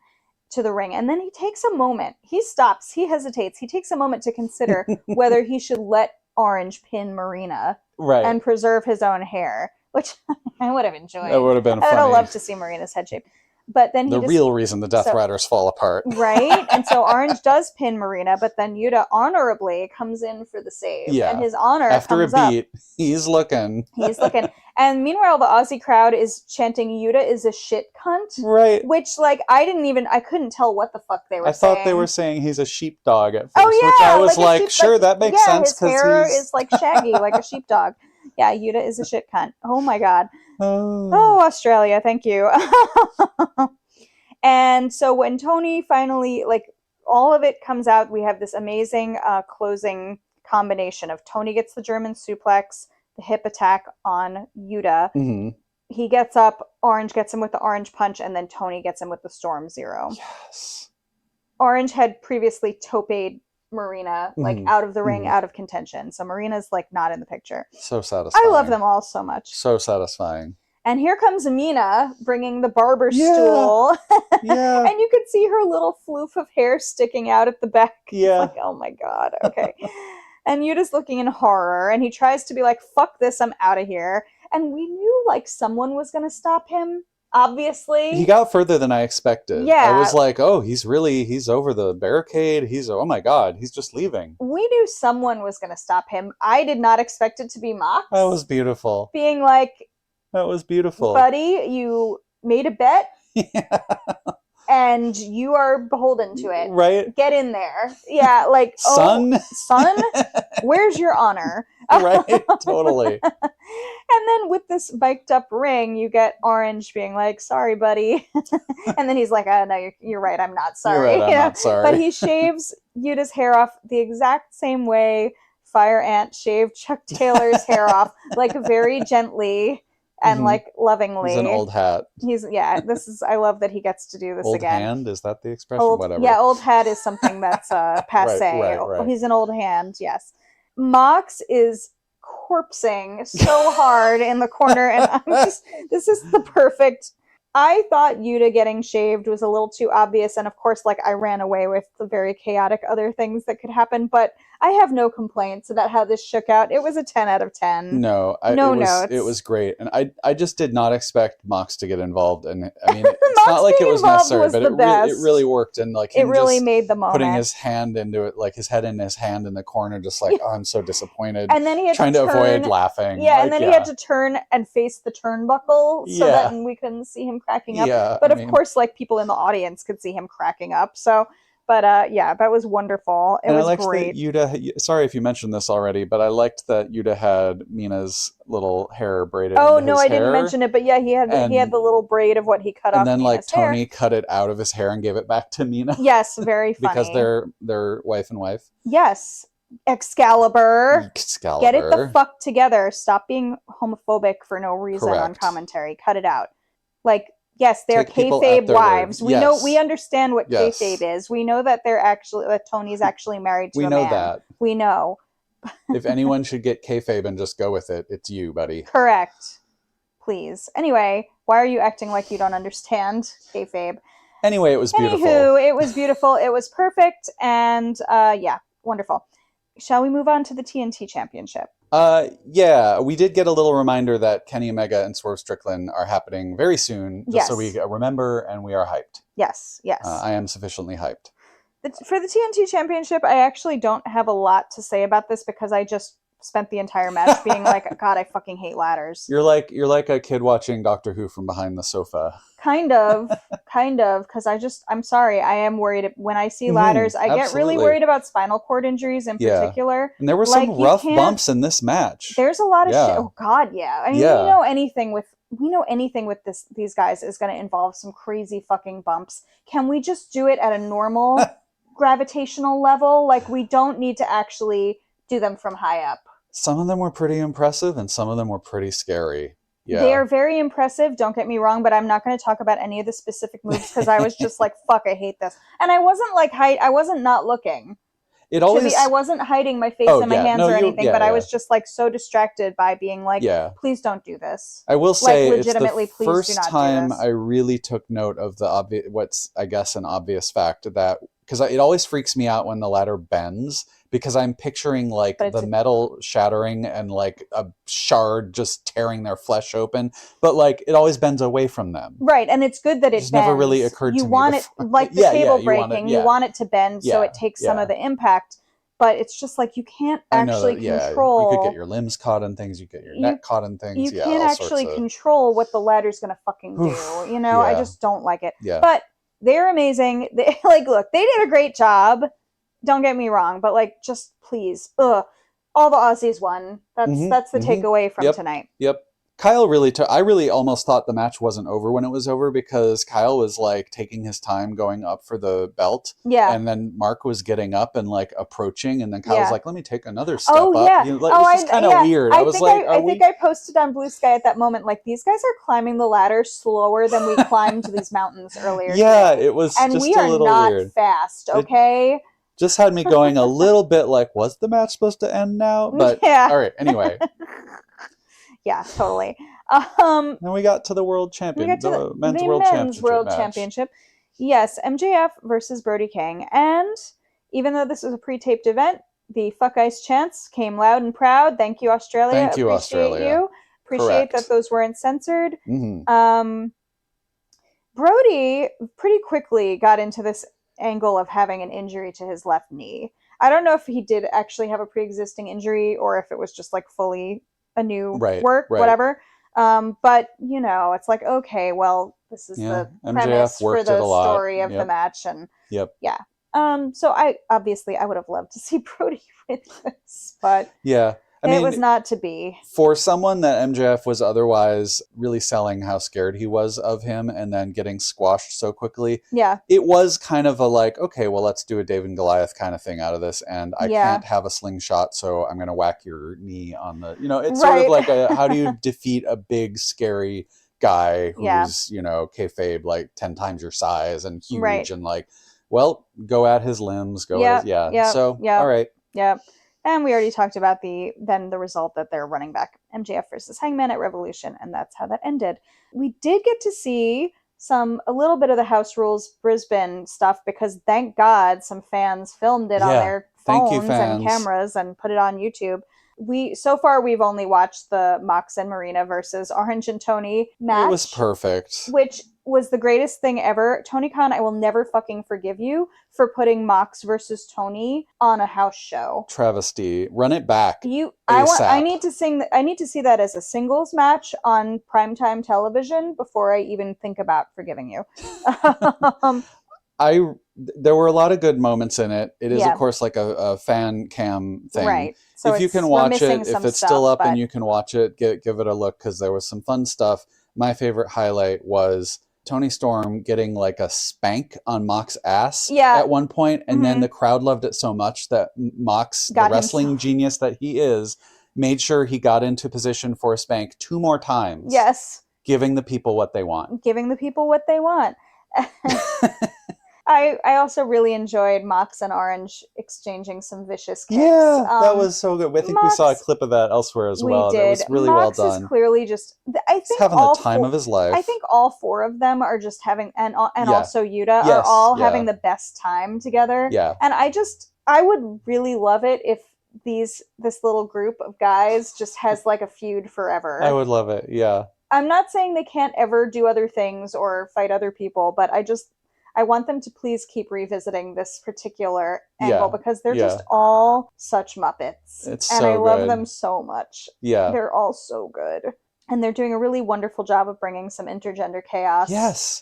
to the ring, and then he takes a moment. He stops. He hesitates. He takes a moment to consider whether he should let Orange pin Marina and preserve his own hair, which I would have enjoyed. That would have been funny. I would have loved to see Marina's head shape. But then the real reason the Death Riders fall apart. Right? And so Orange does pin Marina, but then Yuta honorably comes in for the save. Yeah. And his honor after comes a beat, up. He's looking. And meanwhile, the Aussie crowd is chanting, Yuta is a shit cunt. Right. Which, I couldn't tell what the fuck they were saying. I thought they were saying he's a sheepdog at first. Oh, yeah. Which I was sure, that makes sense. His hair is shaggy, like a sheepdog. Yeah, Yuta is a shit cunt. Oh, my God. Oh, Australia, thank you. And so when Toni finally, all of it comes out, we have this amazing closing combination of Toni gets the German suplex, the hip attack on Yuta. Mm-hmm. He gets up, Orange gets him with the orange punch, and then Toni gets him with the Storm Zero. Yes. Orange had previously toped Marina, out of the ring, out of contention. So Marina's, not in the picture. So satisfying. I love them all so much. So satisfying. And here comes Mina bringing the barber stool. Yeah. And you could see her little floof of hair sticking out at the back. Yeah. It's oh my God. Okay. And Yuta's looking in horror, and he tries to be fuck this, I'm out of here. And we knew someone was going to stop him. Obviously. He got further than I expected. Yeah. I was oh, he's over the barricade. Oh my God, he's just leaving. We knew someone was going to stop him. I did not expect it to be Mox. That was beautiful. Being that was beautiful. Buddy, you made a bet. Yeah. And you are beholden to it. Right. Get in there. Yeah, son? Son, where's your honor? Right, totally. And then with this biked up ring, you get Orange being sorry, buddy. And then he's no, you're right, I'm not sorry. You're right, I'm not sorry. But he shaves Yuta's hair off the exact same way Fire Ant shaved Chuck Taylor's hair off, very gently. And lovingly. He's an old hat. I love that he gets to do this old again. Old hand? Is that the expression? Whatever. Yeah, old hat is something that's passe. Right. He's an old hand, yes. Mox is corpsing so hard in the corner, and this is the perfect I thought Yuta getting shaved was a little too obvious, and of course, like, I ran away with the very chaotic other things that could happen, but I have no complaints about how this shook out. It was a 10 out of 10. No, No notes. It was great, and I just did not expect Mox to get involved, and I mean, it's Mox not like it being was involved necessary, was but the best. it really worked, and like It him really just made the moment. putting his hand into it, like his head in his hand in the corner, just like, oh, I'm so disappointed, And then he had trying to avoid laughing. Yeah, like, and then he had to turn and face the turnbuckle so that we couldn't see him cracking up. Yeah, but of course, like, people in the audience could see him cracking up. So, but yeah, that was wonderful. It was great. That Yuta, sorry if you mentioned this already, but I liked that Yuta had Mina's little hair braided. Oh into no, his I hair. didn't mention it, but yeah, he had the little braid of what he cut off. And then Mina's like Tony hair. cut it out of his hair and gave it back to Mina. Yes, very funny. Because they're wife and wife. Yes. Excalibur. Get it the fuck together. Stop being homophobic for no reason on commentary. Cut it out. Like, yes, they're kayfabe wives. We know, we understand what kayfabe is. We know that Tony's actually married to a man. We know that. We know. If anyone should get kayfabe and just go with it, it's you, buddy. Correct. Please. Anyway, why are you acting like you don't understand kayfabe? Anyway, it was beautiful. Anywho, it was beautiful. It was perfect. And yeah, wonderful. Shall we move on to the TNT Championship? Yeah, we did get a little reminder that Kenny Omega and Swerve Strickland are happening very soon, just so we remember, and we are hyped. Yes, yes. I am sufficiently hyped. For the TNT Championship, I actually don't have a lot to say about this because I just spent the entire match being like, God, I fucking hate ladders. You're like a kid watching Doctor Who from behind the sofa. Kind of, because I'm sorry, I am worried when I see ladders. I get really worried about spinal cord injuries in particular. And there were some rough bumps in this match. There's a lot of shit. Oh God, yeah. I mean, we know anything with these guys is going to involve some crazy fucking bumps. Can we just do it at a normal gravitational level? Like, we don't need to actually do them from high up. Some of them were pretty impressive and some of them were pretty scary. Yeah. They are very impressive, don't get me wrong, but I'm not going to talk about any of the specific moves because I was just like, fuck, I hate this. And I wasn't like, I wasn't not looking. I wasn't hiding my face in my hands or anything, but I was just like so distracted by being like, please don't do this. I will say, like, legitimately, it's the please first do not time do this. I really took note of the what's, I guess, an obvious fact that, because it always freaks me out when the ladder bends, because I'm picturing like the metal shattering and like a shard just tearing their flesh open, but like it always bends away from them. Right, and it's good that it bends. Never really occurred to me. You want it, like the table breaking, you want it to bend so it takes some of the impact, but it's just like you can't actually control. You could get your limbs caught in things, you get your neck caught in things. You can't actually control what the ladder's going to fucking do. You know, I just don't like it. Yeah. But they're amazing. Look, they did a great job. Don't get me wrong, but like, just please, all the Aussies won. That's the takeaway from tonight. Yep. Kyle I really almost thought the match wasn't over when it was over, because Kyle was like taking his time going up for the belt. Yeah. And then Mark was getting up and like approaching, and then Kyle was like, let me take another step up. Yeah. You know, like, it was just kind of weird. I think I posted on Blue Sky at that moment, like, these guys are climbing the ladder slower than we climbed these mountains earlier. Yeah, today. It was and just we a are little not weird. Fast, okay? Just had me going a little bit like, was the match supposed to end now? But all right, anyway. Yeah, totally. And we got to the world champion, the men's world championship. Yes, MJF versus Brody King. And even though this was a pre-taped event, the Fuck Ice chants came loud and proud. Thank you, Australia. Thank you, Australia. Appreciate that those weren't censored. Brody pretty quickly got into this angle of having an injury to his left knee. I don't know if he did actually have a pre-existing injury or if it was just like fully a new work, whatever. But you know, it's like, okay, well, this is the premise for the story of the match, and so I would have loved to see Brody win this, but I mean, it was not to be. For someone that MJF was otherwise really selling how scared he was of him and then getting squashed so quickly, it was kind of a like, okay, well, let's do a David and Goliath kind of thing out of this, and I can't have a slingshot, so I'm going to whack your knee on the, you know, it's sort of like how do you defeat a big, scary guy who's, you know, kayfabe like 10 times your size and huge and like, well, go at his limbs, all right. Yeah. And we already talked about the result that they're running back MJF versus Hangman at Revolution, and that's how that ended. We did get to see a little bit of the House Rules Brisbane stuff, because thank God some fans filmed it on their phones and cameras and put it on YouTube. So far we've only watched the Mox and Marina versus Orange and Tony match. It was perfect. Which was the greatest thing ever. Tony Khan, I will never fucking forgive you for putting Mox versus Tony on a house show. Travesty. Run it back. I need to see that as a singles match on primetime television before I even think about forgiving you. There were a lot of good moments in it. It is, of course, like a fan cam thing. Right. So if you can watch it, if it's still up and you can watch it, give it a look, because there was some fun stuff. My favorite highlight was Tony Storm getting like a spank on Mox's ass at one point, and then the crowd loved it so much that Mox, the wrestling genius that he is, made sure he got into position for a spank 2 more times. Yes. Giving the people what they want. I also really enjoyed Mox and Orange exchanging some vicious kicks. Yeah, that was so good. I think we saw a clip of that elsewhere as well. We did. That was really Mox well done. Is clearly just, He's having the time of his life. I think all 4 of them are just having, and also Yuta are all having the best time together. Yeah. And I would really love it if this little group of guys just has like a feud forever. I would love it. Yeah. I'm not saying they can't ever do other things or fight other people, but I want them to please keep revisiting this particular angle, because they're just all such Muppets. I love them so much. Yeah. They're all so good. And they're doing a really wonderful job of bringing some intergender chaos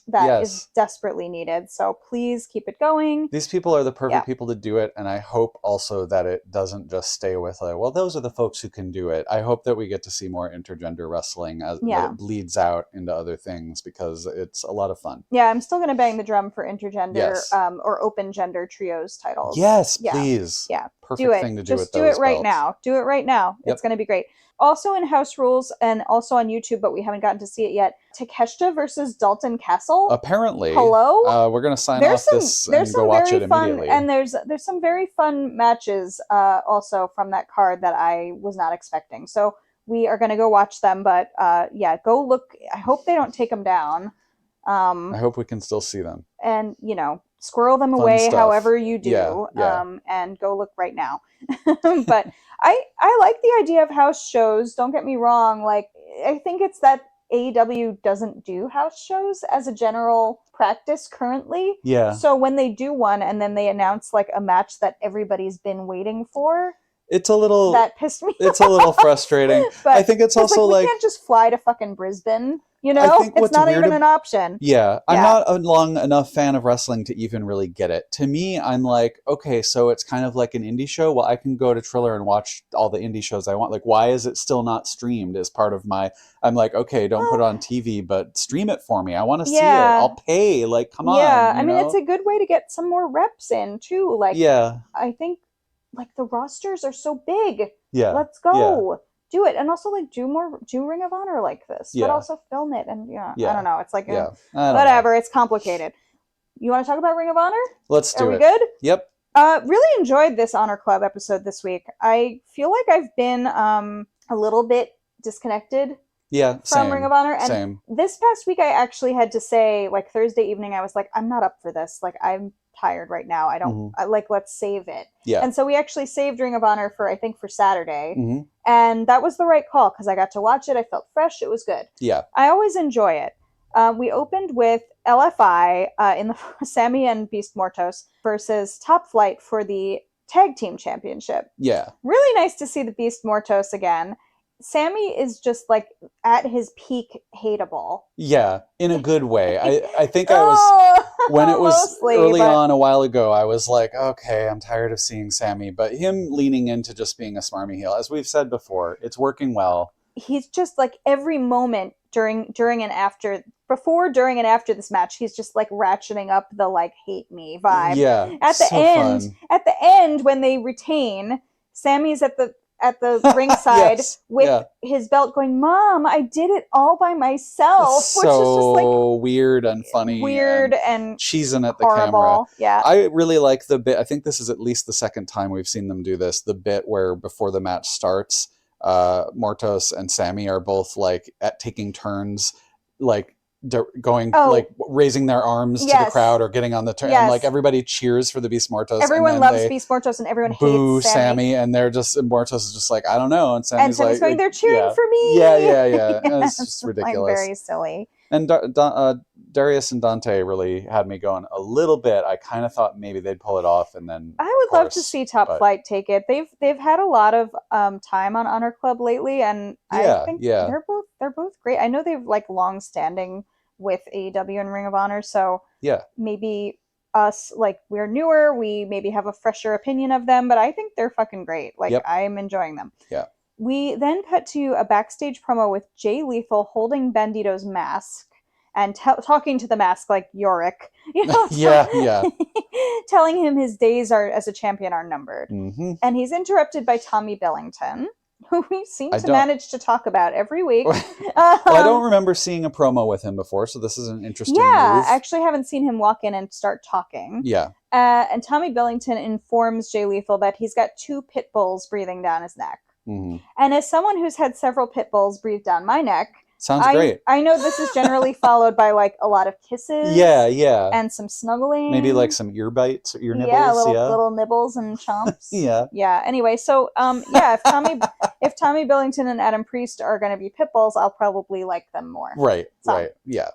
that is desperately needed. So please keep it going. These people are the perfect people to do it. And I hope also that it doesn't just stay with like, well, those are the folks who can do it. I hope that we get to see more intergender wrestling as it bleeds out into other things, because it's a lot of fun. Yeah, I'm still going to bang the drum for intergender or open gender trios titles. Yes, please. Yeah. Perfect thing to do with those. Just do it right now. Do it right now. Yep. It's going to be great. Also in House Rules and also on YouTube, but we haven't gotten to see it yet, Takeshita versus Dalton Castle. Apparently. Hello? We're going to sign off this and go watch it immediately. And there's some very fun matches also from that card that I was not expecting. So we are going to go watch them, but go look. I hope they don't take them down. I hope we can still see them. And, squirrel them away however you do, and go look right now. But I like the idea of house shows. Don't get me wrong. Like, I think it's that AEW doesn't do house shows as a general practice currently. Yeah. So when they do one and then they announce like a match that everybody's been waiting for, that pissed me It's a little frustrating. But I think it's also we can't just fly to fucking Brisbane. It's not even an option. Yeah. I'm not a long enough fan of wrestling to even really get it. To me, I'm like, okay, so it's kind of like an indie show. Well, I can go to Triller and watch all the indie shows I want. Like, why is it still not streamed as part of I'm like, okay, don't put it on TV, but stream it for me. I want to see it. I'll pay. Like, come on. Yeah. I mean, it's a good way to get some more reps in too. Like, I think like the rosters are so big. Yeah. Let's go. Yeah. Do it, and also like do Ring of Honor like this, but also film it. And I don't know. It's like whatever. It's complicated. You want to talk about Ring of Honor? Let's do it. Are we good? Yep. Really enjoyed this Honor Club episode this week. I feel like I've been a little bit disconnected. From Ring of Honor, and this past week I actually had to say, like Thursday evening, I was like, I'm not up for this. Like, I'm tired right now. I don't let's save it. Yeah. And so we actually saved Ring of Honor for Saturday. Mm-hmm. And that was the right call because I got to watch it. I felt fresh. It was good. Yeah. I always enjoy it. We opened with LFI in the Sammy and Beast Mortos versus Top Flight for the Tag Team Championship. Yeah. Really nice to see the Beast Mortos again. Sammy is just like at his peak hateable. Yeah, in a good way. I think I was, when it was mostly, early on a while ago, I was like, okay, I'm tired of seeing Sammy. But him leaning into just being a smarmy heel, as we've said before, it's working well. He's just like every moment during and after, before, during, and after this match, he's just like ratcheting up the like hate me vibe. Yeah, at the end when they retain, Sammy's at the ringside with his belt going, Mom, I did it all by myself. It's which is just like weird and funny. And cheesing at the horrible. camera. Yeah. I really like the bit. I think this is at least the second time we've seen them do this. The bit where before the match starts, Mortos and Sammy are both like at taking turns, like going like raising their arms to the crowd or getting on the turn, and like everybody cheers for the Beast Mortos. Everyone loves Beast Mortos, and everyone hates Sammy. And they're just, and Mortos is just like, I don't know, and Sammy's like, going, they're cheering for me. Yeah. And it's just ridiculous, like very silly. And Darius and Dante really had me going a little bit. I kind of thought maybe they'd pull it off, and then I would love to see Top Flight take it. They've had a lot of time on Honor Club lately, and I think they're both great. I know they've like long standing with AEW and Ring of Honor, so maybe us, like, we're newer, we maybe have a fresher opinion of them, but I think they're fucking great. Like, I'm enjoying them. Yeah. We then cut to a backstage promo with Jay Lethal holding Bandito's mask and talking to the mask like Yorick. You know? Telling him his days as a champion are numbered. Mm-hmm. And he's interrupted by Tommy Billington, who we seem to manage to talk about every week. Well, I don't remember seeing a promo with him before, so this is an interesting move. I actually haven't seen him walk in and start talking. Yeah. And Tommy Billington informs Jay Lethal that he's got 2 pit bulls breathing down his neck. Mm-hmm. And as someone who's had several pit bulls breathe down my neck, sounds great. I know this is generally followed by like a lot of kisses. Yeah. And some snuggling. Maybe like some ear bites, ear nibbles. Yeah, little nibbles and chomps. Yeah. Anyway, so if Tommy Billington and Adam Priest are going to be pit bulls, I'll probably like them more. Right. Yeah.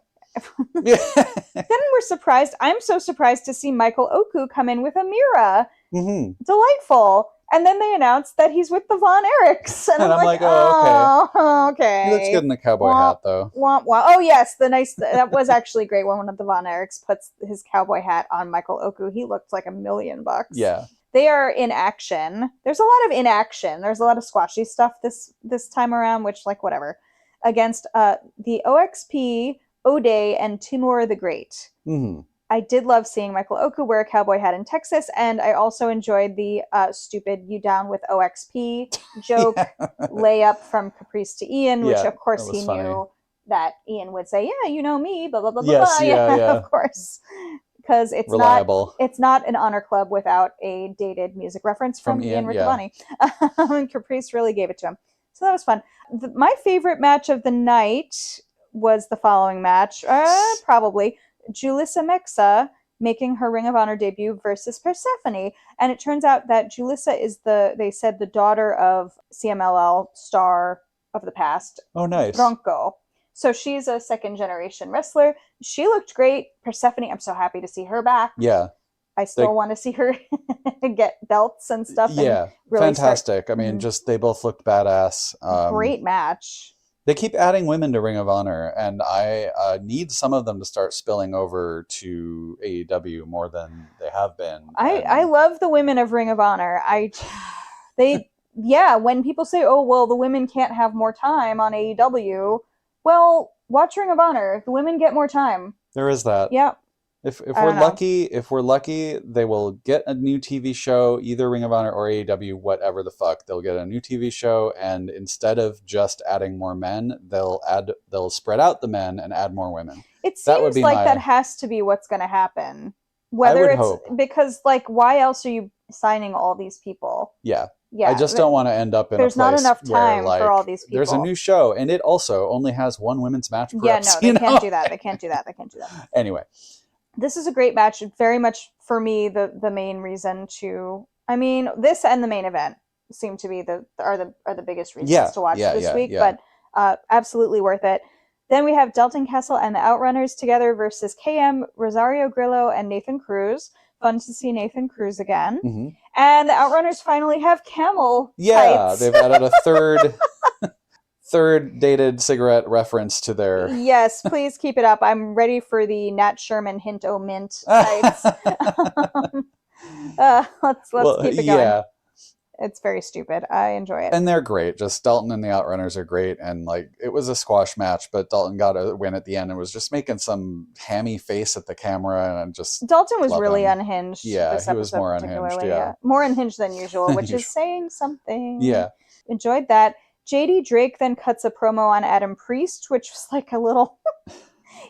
Then we're surprised. I'm so surprised to see Michael Oku come in with Amira. Mm-hmm. Delightful. And then they announced that he's with the Von Erichs. And I'm like, oh, okay. He looks good in the cowboy hat, though. Oh, yes. That was actually great when one of the Von Erichs puts his cowboy hat on Michael Oku. He looked like $1 million. Yeah. They are in action. There's a lot of inaction. There's a lot of squashy stuff this time around, which, like, whatever. Against the OXP, O'Day, and Timur the Great. Mm-hmm. I did love seeing Michael Oku wear a cowboy hat in Texas, and I also enjoyed the stupid "you down with OXP" joke layup from Caprice to Ian, which of course he knew that Ian would say, "Yeah, you know me," blah blah blah blah. Of course, because it's reliable. It's not an Honor Club without a dated music reference from Ian Riccaboni. And Caprice really gave it to him, so that was fun. My favorite match of the night was the following match, probably. Julissa Mexa making her Ring of Honor debut versus Persephone. And it turns out that Julissa is they said the daughter of CMLL star of the past. Oh, nice. Bronco. So she's a second generation wrestler. She looked great. Persephone, I'm so happy to see her back. Yeah. I still want to see her get belts and stuff. Yeah. And really fantastic. I mean, just they both looked badass. Great match. They keep adding women to Ring of Honor, and I need some of them to start spilling over to AEW more than they have been. I love the women of Ring of Honor. When people say, oh, well, the women can't have more time on AEW, well, watch Ring of Honor. The women get more time. There is that. Yeah. If we're lucky, they will get a new TV show, either Ring of Honor or AEW, whatever the fuck. They'll get a new TV show, and instead of just adding more men, they'll spread out the men and add more women. It seems that has to be what's going to happen. Whether hope. Because, like, why else are you signing all these people? Yeah. I just don't want to end up in a place where, there's not enough time for all these people. There's a new show, and it also only has one women's match. Perhaps, they can't do that. They can't do that. Anyway. This is a great match. Very much, for me, the main reason to... I mean, this and the main event seem to be the biggest reasons to watch this week, but absolutely worth it. Then we have Dalton Castle and the Outrunners together versus KM, Rosario Grillo, and Nathan Cruz. Fun to see Nathan Cruz again. Mm-hmm. And the Outrunners finally have camel tights. They've added a third dated cigarette reference to their... Yes, please keep it up. I'm ready for the Nat Sherman Hint O Mint tights. Let's keep it going. Yeah. It's very stupid. I enjoy it. And they're great. Just Dalton and the Outrunners are great. And like, it was a squash match, but Dalton got a win at the end and was just making some hammy face at the camera. And just Dalton was really unhinged. Yeah, he was more unhinged. Yeah. More unhinged than usual, which is saying something. Yeah. Enjoyed that. JD Drake then cuts a promo on Adam Priest, which was like a little...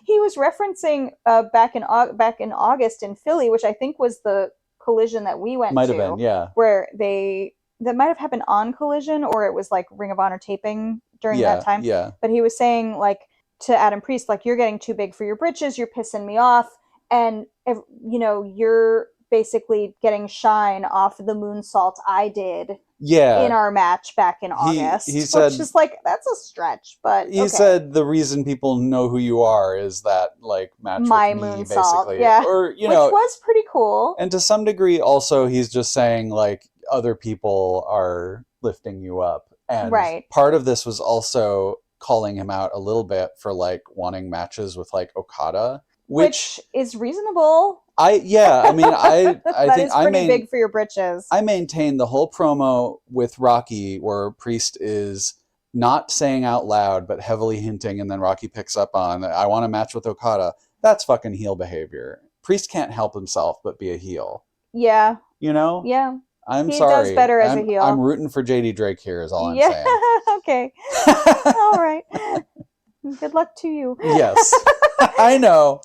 He was referencing back in August in Philly, which I think was the Collision that we went to. Might have been, yeah. Where that might have happened on Collision, or it was like Ring of Honor taping during that time. Yeah. But he was saying, like, to Adam Priest, like, you're getting too big for your britches, you're pissing me off, and, you know, you're basically getting shine off the moonsault I did in our match back in August. He said, which is like, that's a stretch, but he said the reason people know who you are is that, like, match my with me, moonsault, basically. Or, you know, which was pretty cool. And to some degree, also, he's just saying, like, other people are lifting you up. And part of this was also calling him out a little bit for, like, wanting matches with, like, Okada. Which is reasonable. I mean, I that think is pretty big for your britches. I maintain the whole promo with Rocky where Priest is not saying out loud, but heavily hinting, and then Rocky picks up on, I want a match with Okada. That's fucking heel behavior. Priest can't help himself but be a heel. Yeah. You know? Yeah. I'm he sorry. He does better as a heel. I'm rooting for JD Drake here is all I'm saying. Okay. All right. Good luck to you. Yes. I know.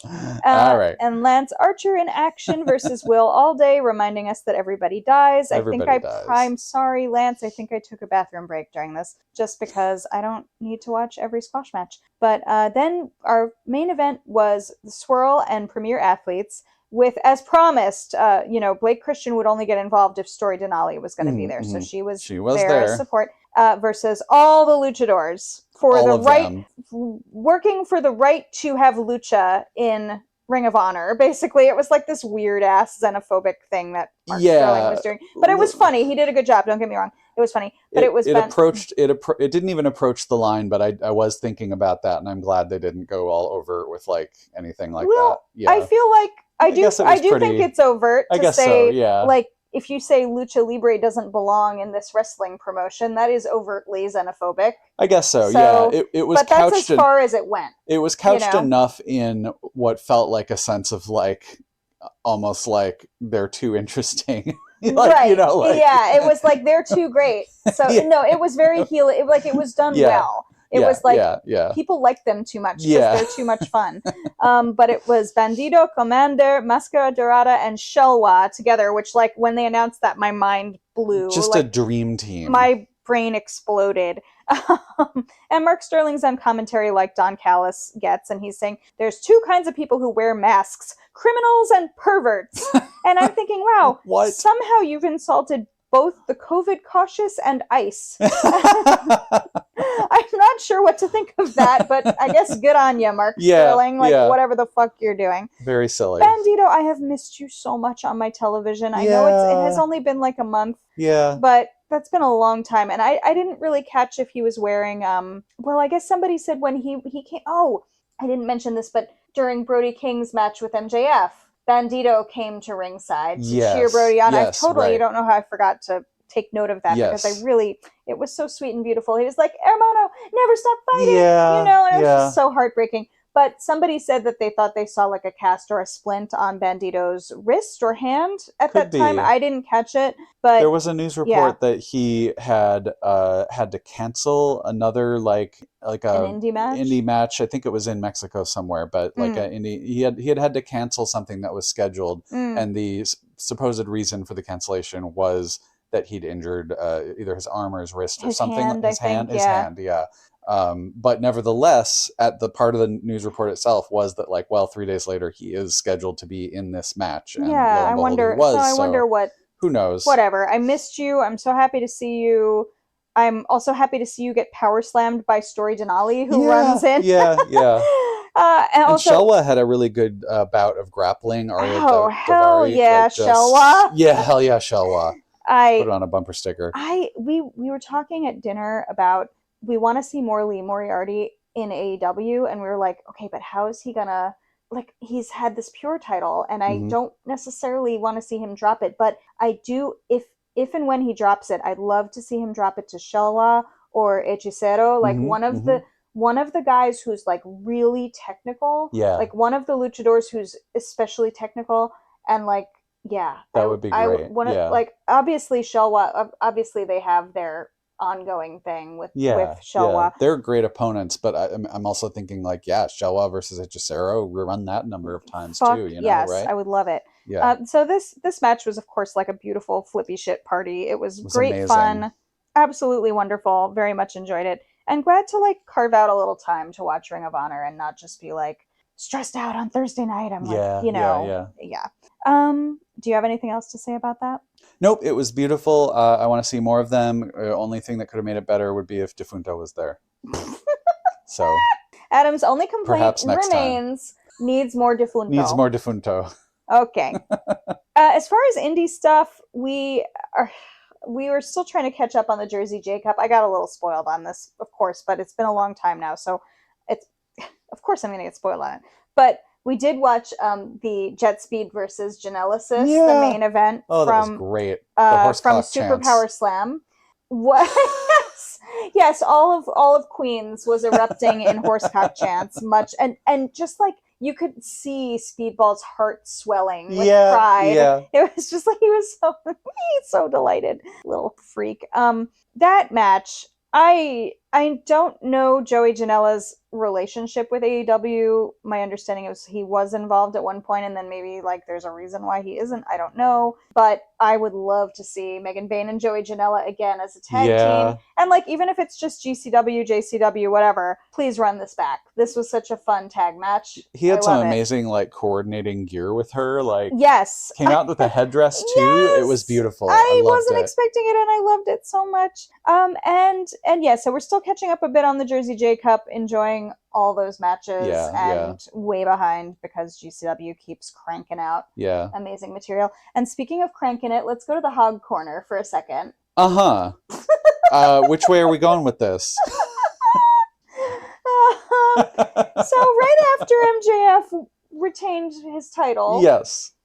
All right. And Lance Archer in action versus Will Allday, reminding us that everybody dies. I'm sorry, Lance. I think I took a bathroom break during this just because I don't need to watch every squash match. But then our main event was the Swirl and Premier Athletes with, as promised, you know, Blake Christian would only get involved if Story Denali was going to be there. So she was there as support versus all the luchadors for all the right, working for the right to have lucha in Ring of Honor. Basically, it was like this weird ass xenophobic thing that Mark Sterling was doing. But it was funny. He did a good job. Don't get me wrong. It was funny. But it didn't even approach the line, but I was thinking about that, and I'm glad they didn't go all overt with, like, anything like that. Yeah. I feel like I do think it's overt to say, like, if you say Lucha Libre doesn't belong in this wrestling promotion, that is overtly xenophobic. I guess so, yeah. It was, but that's as far as it went. It was couched enough in what felt like a sense of, like, almost like they're too interesting. Like, right. You know, like, yeah, it was like they're too great. So no, it was very heel. It was done well. It was like people like them too much because they're too much fun. But it was Bandido, Commander, Máscara Dorada, and Shelwa together, which, like, when they announced that, my mind blew. Just like, a dream team. My brain exploded. And Mark Sterling's on commentary like Don Callis gets, and he's saying, there's two kinds of people who wear masks, criminals and perverts. And I'm thinking, wow, somehow you've insulted both the COVID cautious and ICE. I'm not sure what to think of that, but I guess good on you, Mark Sterling. Like, whatever the fuck you're doing. Very silly. Bandito, I have missed you so much on my television. I know it has only been like a month. Yeah. But that's been a long time. And I didn't really catch if he was wearing, well, I guess somebody said when he came, I didn't mention this, but during Brody King's match with MJF, Bandito came to ringside to cheer Brody on. You don't know how I forgot to take note of that because it was so sweet and beautiful. He was like, Hermano, never stop fighting, and it was just so heartbreaking. But somebody said that they thought they saw, like, a cast or a splint on Bandito's wrist or hand at that time. I didn't catch it, but there was a news report that he had to cancel another like an indie match. I think it was in Mexico somewhere, but like he had to cancel something that was scheduled, and the supposed reason for the cancellation was that he'd injured either his arm or his wrist or something. His hand. But nevertheless, at the part of the news report itself was that, like, 3 days later he is scheduled to be in this match. And I wonder. I wonder what. Who knows? Whatever. I missed you. I'm so happy to see you. I'm also happy to see you get power slammed by Story Denali, who runs in. Yeah. And also, Shelwa had a really good bout of grappling. Hell yeah, Shelwa. Yeah, hell yeah, Shelwa. Put it on a bumper sticker. We were talking at dinner about, we want to see more Lee Moriarty in AEW, and we were like, okay, but how is he gonna, like, he's had this pure title, and I don't necessarily want to see him drop it, but I do, if and when he drops it, I'd love to see him drop it to Shelwa or Hechicero, like one of the guys who's, like, really technical, like one of the luchadors who's especially technical, and, like, that would be great. Like, obviously Shelwa, obviously they have their ongoing thing with Shelwa. They're great opponents, but I'm also thinking, like, Shelwa versus Hechicero, run that number of times too. Yes, right? I would love it. So this match was, of course, like a beautiful flippy shit party. It was great amazing fun, absolutely wonderful. Very much enjoyed it. and glad to like carve out a little time to watch Ring of Honor and not just be like stressed out on Thursday night. I'm like, yeah. Do you have anything else to say about that? Nope, it was beautiful. I want to see more of them. The only thing that could have made it better would be if Defunto was there. So Adam's only complaint remains needs more Defunto. Needs more Defunto. Okay. As far as indie stuff, we were still trying to catch up on the Jersey J Cup. I got a little spoiled on this, of course, but it's been a long time now, so of course I'm going to get spoiled on it. But we did watch the Jet Speed versus Genesis, the main event that was great. From Superpower Slam. What? Yes, all of Queens was erupting in horsecock chants, and just like you could see Speedball's heart swelling with pride. Yeah. It was just like he's so delighted, little freak. That match, I don't know Joey Janela's relationship with AEW. My understanding is he was involved at one point, and then maybe like there's a reason why he isn't. I don't know, but I would love to see Megan Bayne and Joey Janela again as a tag team. And like even if it's just GCW, JCW, whatever, please run this back. This was such a fun tag match. He had some amazing like coordinating gear with her. Like came out with a headdress too. Yes! It was beautiful. I wasn't expecting it, and I loved it so much. And yeah, so we're still catching up a bit on the Jersey J Cup, enjoying all those matches, way behind because GCW keeps cranking out amazing material. And speaking of cranking it, let's go to the HOG Corner for a second. Which way are we going with this? So right after MJF retained his title,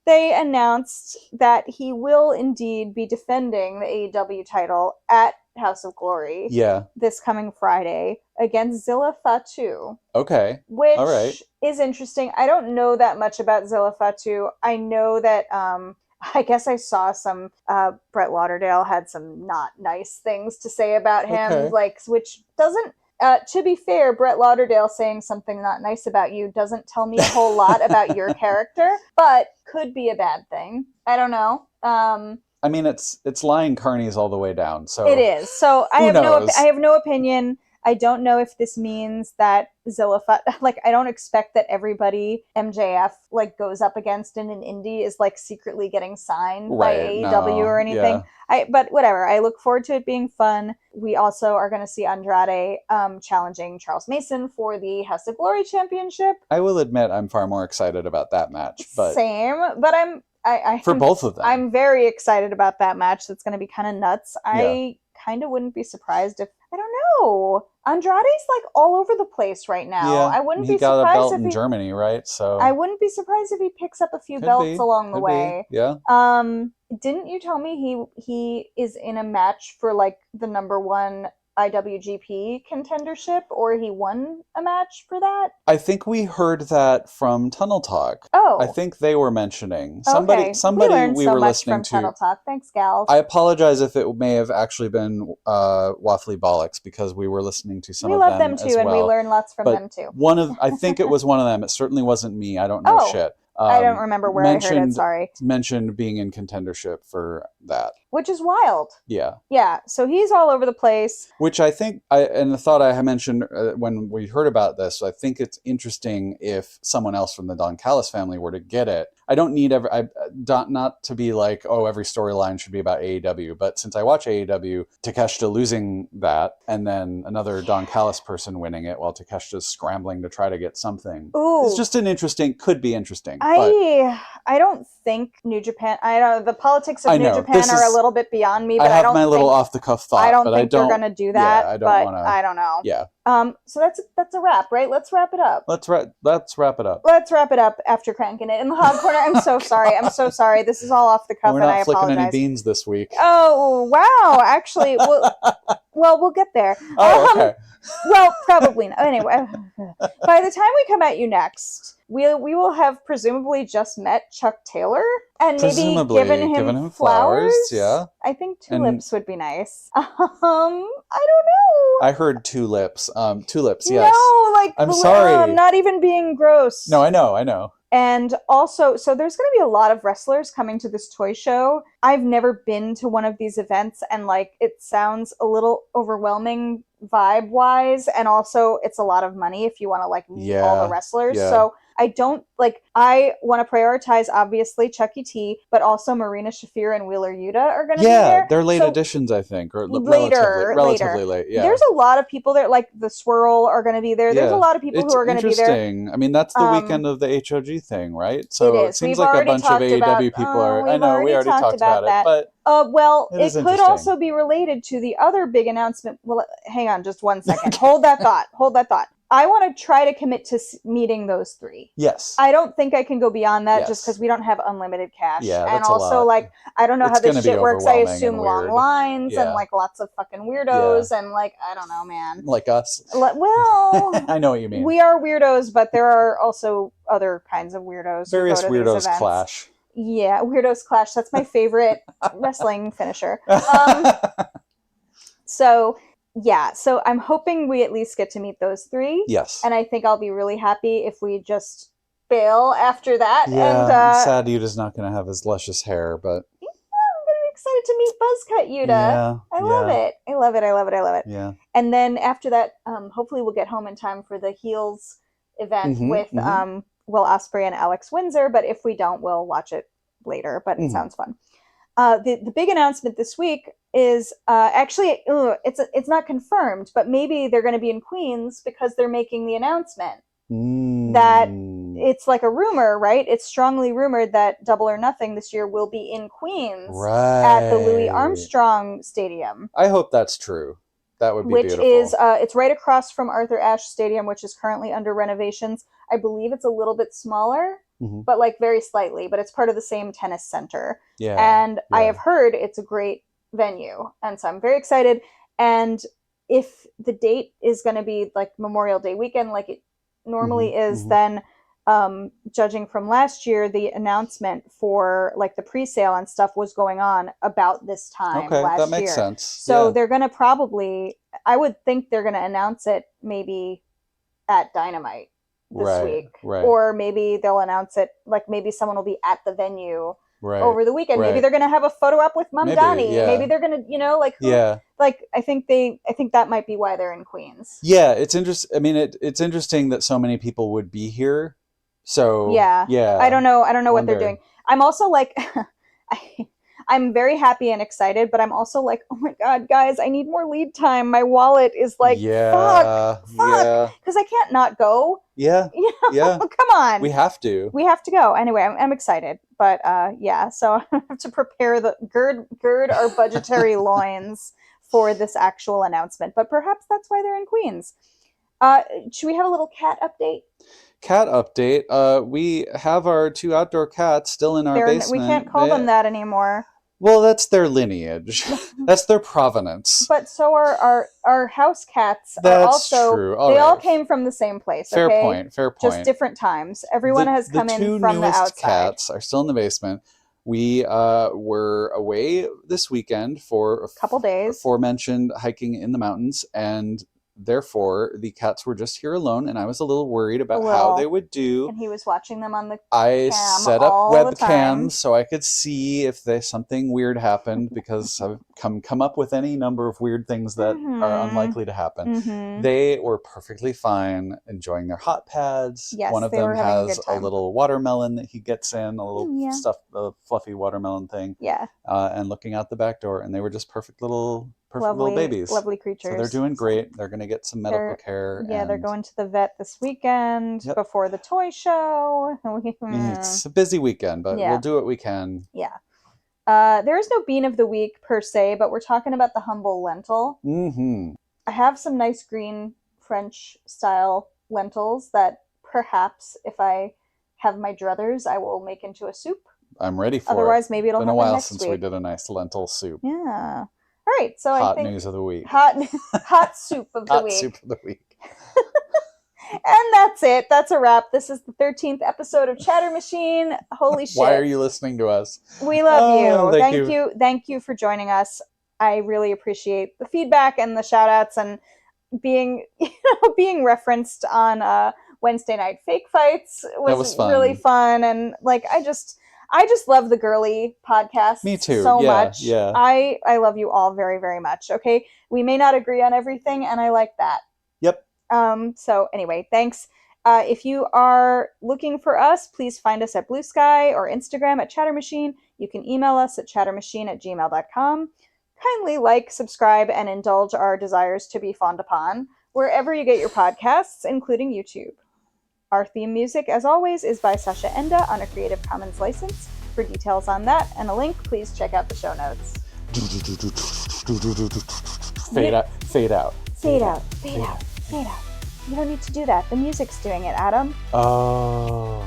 they announced that he will indeed be defending the AEW title at House of Glory this coming Friday against Zilla Fatu. Okay. Which is interesting. I don't know that much about Zilla Fatu. I know that I guess I saw some Brett Lauderdale had some not nice things to say about him, which doesn't to be fair, Brett Lauderdale saying something not nice about you doesn't tell me a whole lot about your character, but could be a bad thing. I don't know. I mean, it's lying carnies all the way down. So it is. So I have no opinion. I don't know if this means that Zilla I don't expect that everybody MJF goes up against in an indie is secretly getting signed by AEW or anything. But whatever. I look forward to it being fun. We also are going to see Andrade challenging Charles Mason for the House of Glory Championship. I will admit I'm far more excited about that match. But same, but for both of them. I'm very excited about that match. That's going to be kind of nuts. I kind of wouldn't be surprised if I don't know. Andrade's all over the place right now. Yeah, I wouldn't be surprised if he got a belt in Germany, right? So I wouldn't be surprised if he picks up a few belts along the way. Yeah. Didn't you tell me he is in a match for the number one IWGP contendership, or he won a match for that? I think we heard that from Tunnel Talk. Oh. I think they were mentioning. Somebody we were listening to. Tunnel Talk. Thanks, gals. I apologize if it may have actually been Waffly Bollocks, because we were listening to some of them. We love them too, and we learn lots from them too. I think it was one of them. It certainly wasn't me. I don't know shit. I don't remember where I heard it, sorry. Mentioned being in contendership for that. Which is wild. Yeah. Yeah, so he's all over the place. Which I think, and the thought I had mentioned when we heard about this, I think it's interesting if someone else from the Don Callis family were to get it. I don't need not to be every storyline should be about AEW, but since I watch AEW, Takeshita losing that, and then another Don Callis person winning it while Takeshita's scrambling to try to get something. Ooh. It's just could be interesting. I don't think New Japan, the politics of New Japan are a little bit beyond me, but I don't my little off the cuff thought. I don't think they're going to do that. Yeah, I don't know. Yeah. So that's a wrap, right? Let's wrap it up. Let's wrap it up. Let's wrap it up after cranking it in the HOG Corner. I'm so sorry. This is all off the cuff, and I apologize. We're not flicking any beans this week. Oh wow! Actually, we'll get there. Oh, okay. Well, probably not. Anyway, by the time we come at you next, we will have presumably just met Chuck Taylor and maybe given him flowers. Yeah, I think tulips would be nice. I don't know. I heard tulips. Tulips. Yes. No, I'm sorry. I'm not even being gross. No, I know. And also, so there's going to be a lot of wrestlers coming to this toy show. I've never been to one of these events, and it sounds a little overwhelming vibe wise, and also it's a lot of money if you want to like meet all the wrestlers. So I don't like, I want to prioritize obviously Chucky T, but also Marina Shafir and Wheeler Yuta are going to be there. They're late additions, I think, or later, relatively late. Yeah, there's a lot of people there, like the Swirl are going to be there. There's a lot of people who are going to be there. Interesting. I mean, that's the weekend of the HOG thing, right? So it is. It seems like a bunch of AEW people are. I know we already talked about it, but well, it could also be related to the other big announcement. Well, hang on, just 1 second. Hold that thought. I want to try to commit to meeting those three. Yes. I don't think I can go beyond that just because we don't have unlimited cash. Yeah, and also, like, I don't know how this shit works. I assume long lines and, like, lots of fucking weirdos and, like, I don't know, man. Like us. Well, I know what you mean. We are weirdos, but there are also other kinds of weirdos. Various weirdos clash. Yeah, weirdos clash. That's my favorite wrestling finisher. So I'm hoping we at least get to meet those three. Yes. And I think I'll be really happy if we just bail after that. Yeah, and sad Yuta's not going to have his luscious hair, but... Yeah, I'm going to be excited to meet Buzzcut Yuta. Yeah, I love it. I love it. Yeah. And then after that, hopefully we'll get home in time for the Heels event with Will Ospreay and Alex Windsor, but if we don't, we'll watch it later, but it sounds fun. The big announcement this week is actually it's not confirmed, but maybe they're going to be in Queens because they're making the announcement that it's like a rumor, right? It's strongly rumored that Double or Nothing this year will be in Queens at the Louis Armstrong Stadium. I hope that's true. That would be beautiful. Which is it's right across from Arthur Ashe Stadium, which is currently under renovations. I believe it's a little bit smaller. But like very slightly, but it's part of the same tennis center. Yeah. And I have heard it's a great venue. And so I'm very excited. And if the date is going to be like Memorial Day weekend, like it normally is, then judging from last year, the announcement for like the pre-sale and stuff was going on about this time last year. Okay, that makes sense. So they're going to probably, I would think they're going to announce it maybe at Dynamite this week, or maybe they'll announce it, like maybe someone will be at the venue over the weekend. Maybe they're gonna have a photo up with Mamdani. Maybe they're gonna, like I think that might be why they're in Queens. Yeah, it's interesting. I mean, it's interesting that so many people would be here. So yeah, I don't know what they're doing. I'm also like, I'm very happy and excited, but I'm also like, oh my God, guys, I need more lead time. My wallet is like, fuck, because I can't not go. Yeah, come on. We have to go. Anyway, I'm excited, but so I have to prepare the gird our budgetary loins for this actual announcement. But perhaps that's why they're in Queens. Should we have a little cat update? Cat update. We have our 2 outdoor cats still in our basement. We can't call them that anymore. Well, that's their lineage. That's their provenance. But so are our house cats. That's also true. They all came from the same place. Fair point. Just different times. Everyone has come in from the outside. The 2 newest cats are still in the basement. We were away this weekend for a couple days. Aforementioned hiking in the mountains, and therefore the cats were just here alone, and I was a little worried about how they would do. And he was watching them on the I set up webcams so I could see if something weird happened, because I've come up with any number of weird things that are unlikely to happen. They were perfectly fine, enjoying their hot pads. Yes, one of them has a little watermelon that he gets in, a little stuffed fluffy watermelon thing. Yeah. And looking out the back door, and they were just perfect little babies. Lovely creatures. So they're doing great. They're going to get some medical care. Yeah, they're going to the vet this weekend before the toy show. It's a busy weekend, but we'll do what we can. Yeah. There is no bean of the week per se, but we're talking about the humble lentil. I have some nice green French style lentils that perhaps if I have my druthers, I will make into a soup. I'm ready for it. Otherwise, maybe it'll happen next week. It's been a while since we did a nice lentil soup. Yeah. All right, so I think news of the week. Hot soup of the week. Hot soup of the week. And that's it. That's a wrap. This is the 13th episode of Chatter Machine. Holy shit. Why are you listening to us? We love you. Thank you for joining us. I really appreciate the feedback and the shout outs and being referenced on Wednesday Night Fake Fights was fun. Really fun. And like I just love the girly podcast. Me too. So Yeah, much. yeah. I love you all very, very much. Okay. We may not agree on everything, and I like that. Yep. So anyway, thanks. If you are looking for us, please find us at Blue Sky or Instagram at Chatter Machine. You can email us at chattermachine@gmail.com. Kindly like, subscribe, and indulge our desires to be fawned upon wherever you get your podcasts, including YouTube. Our theme music, as always, is by Sasha Enda on a Creative Commons license. For details on that and a link, please check out the show notes. Fade out. Fade out. Fade out. Fade out. Fade out. You don't need to do that. The music's doing it, Adam. Oh.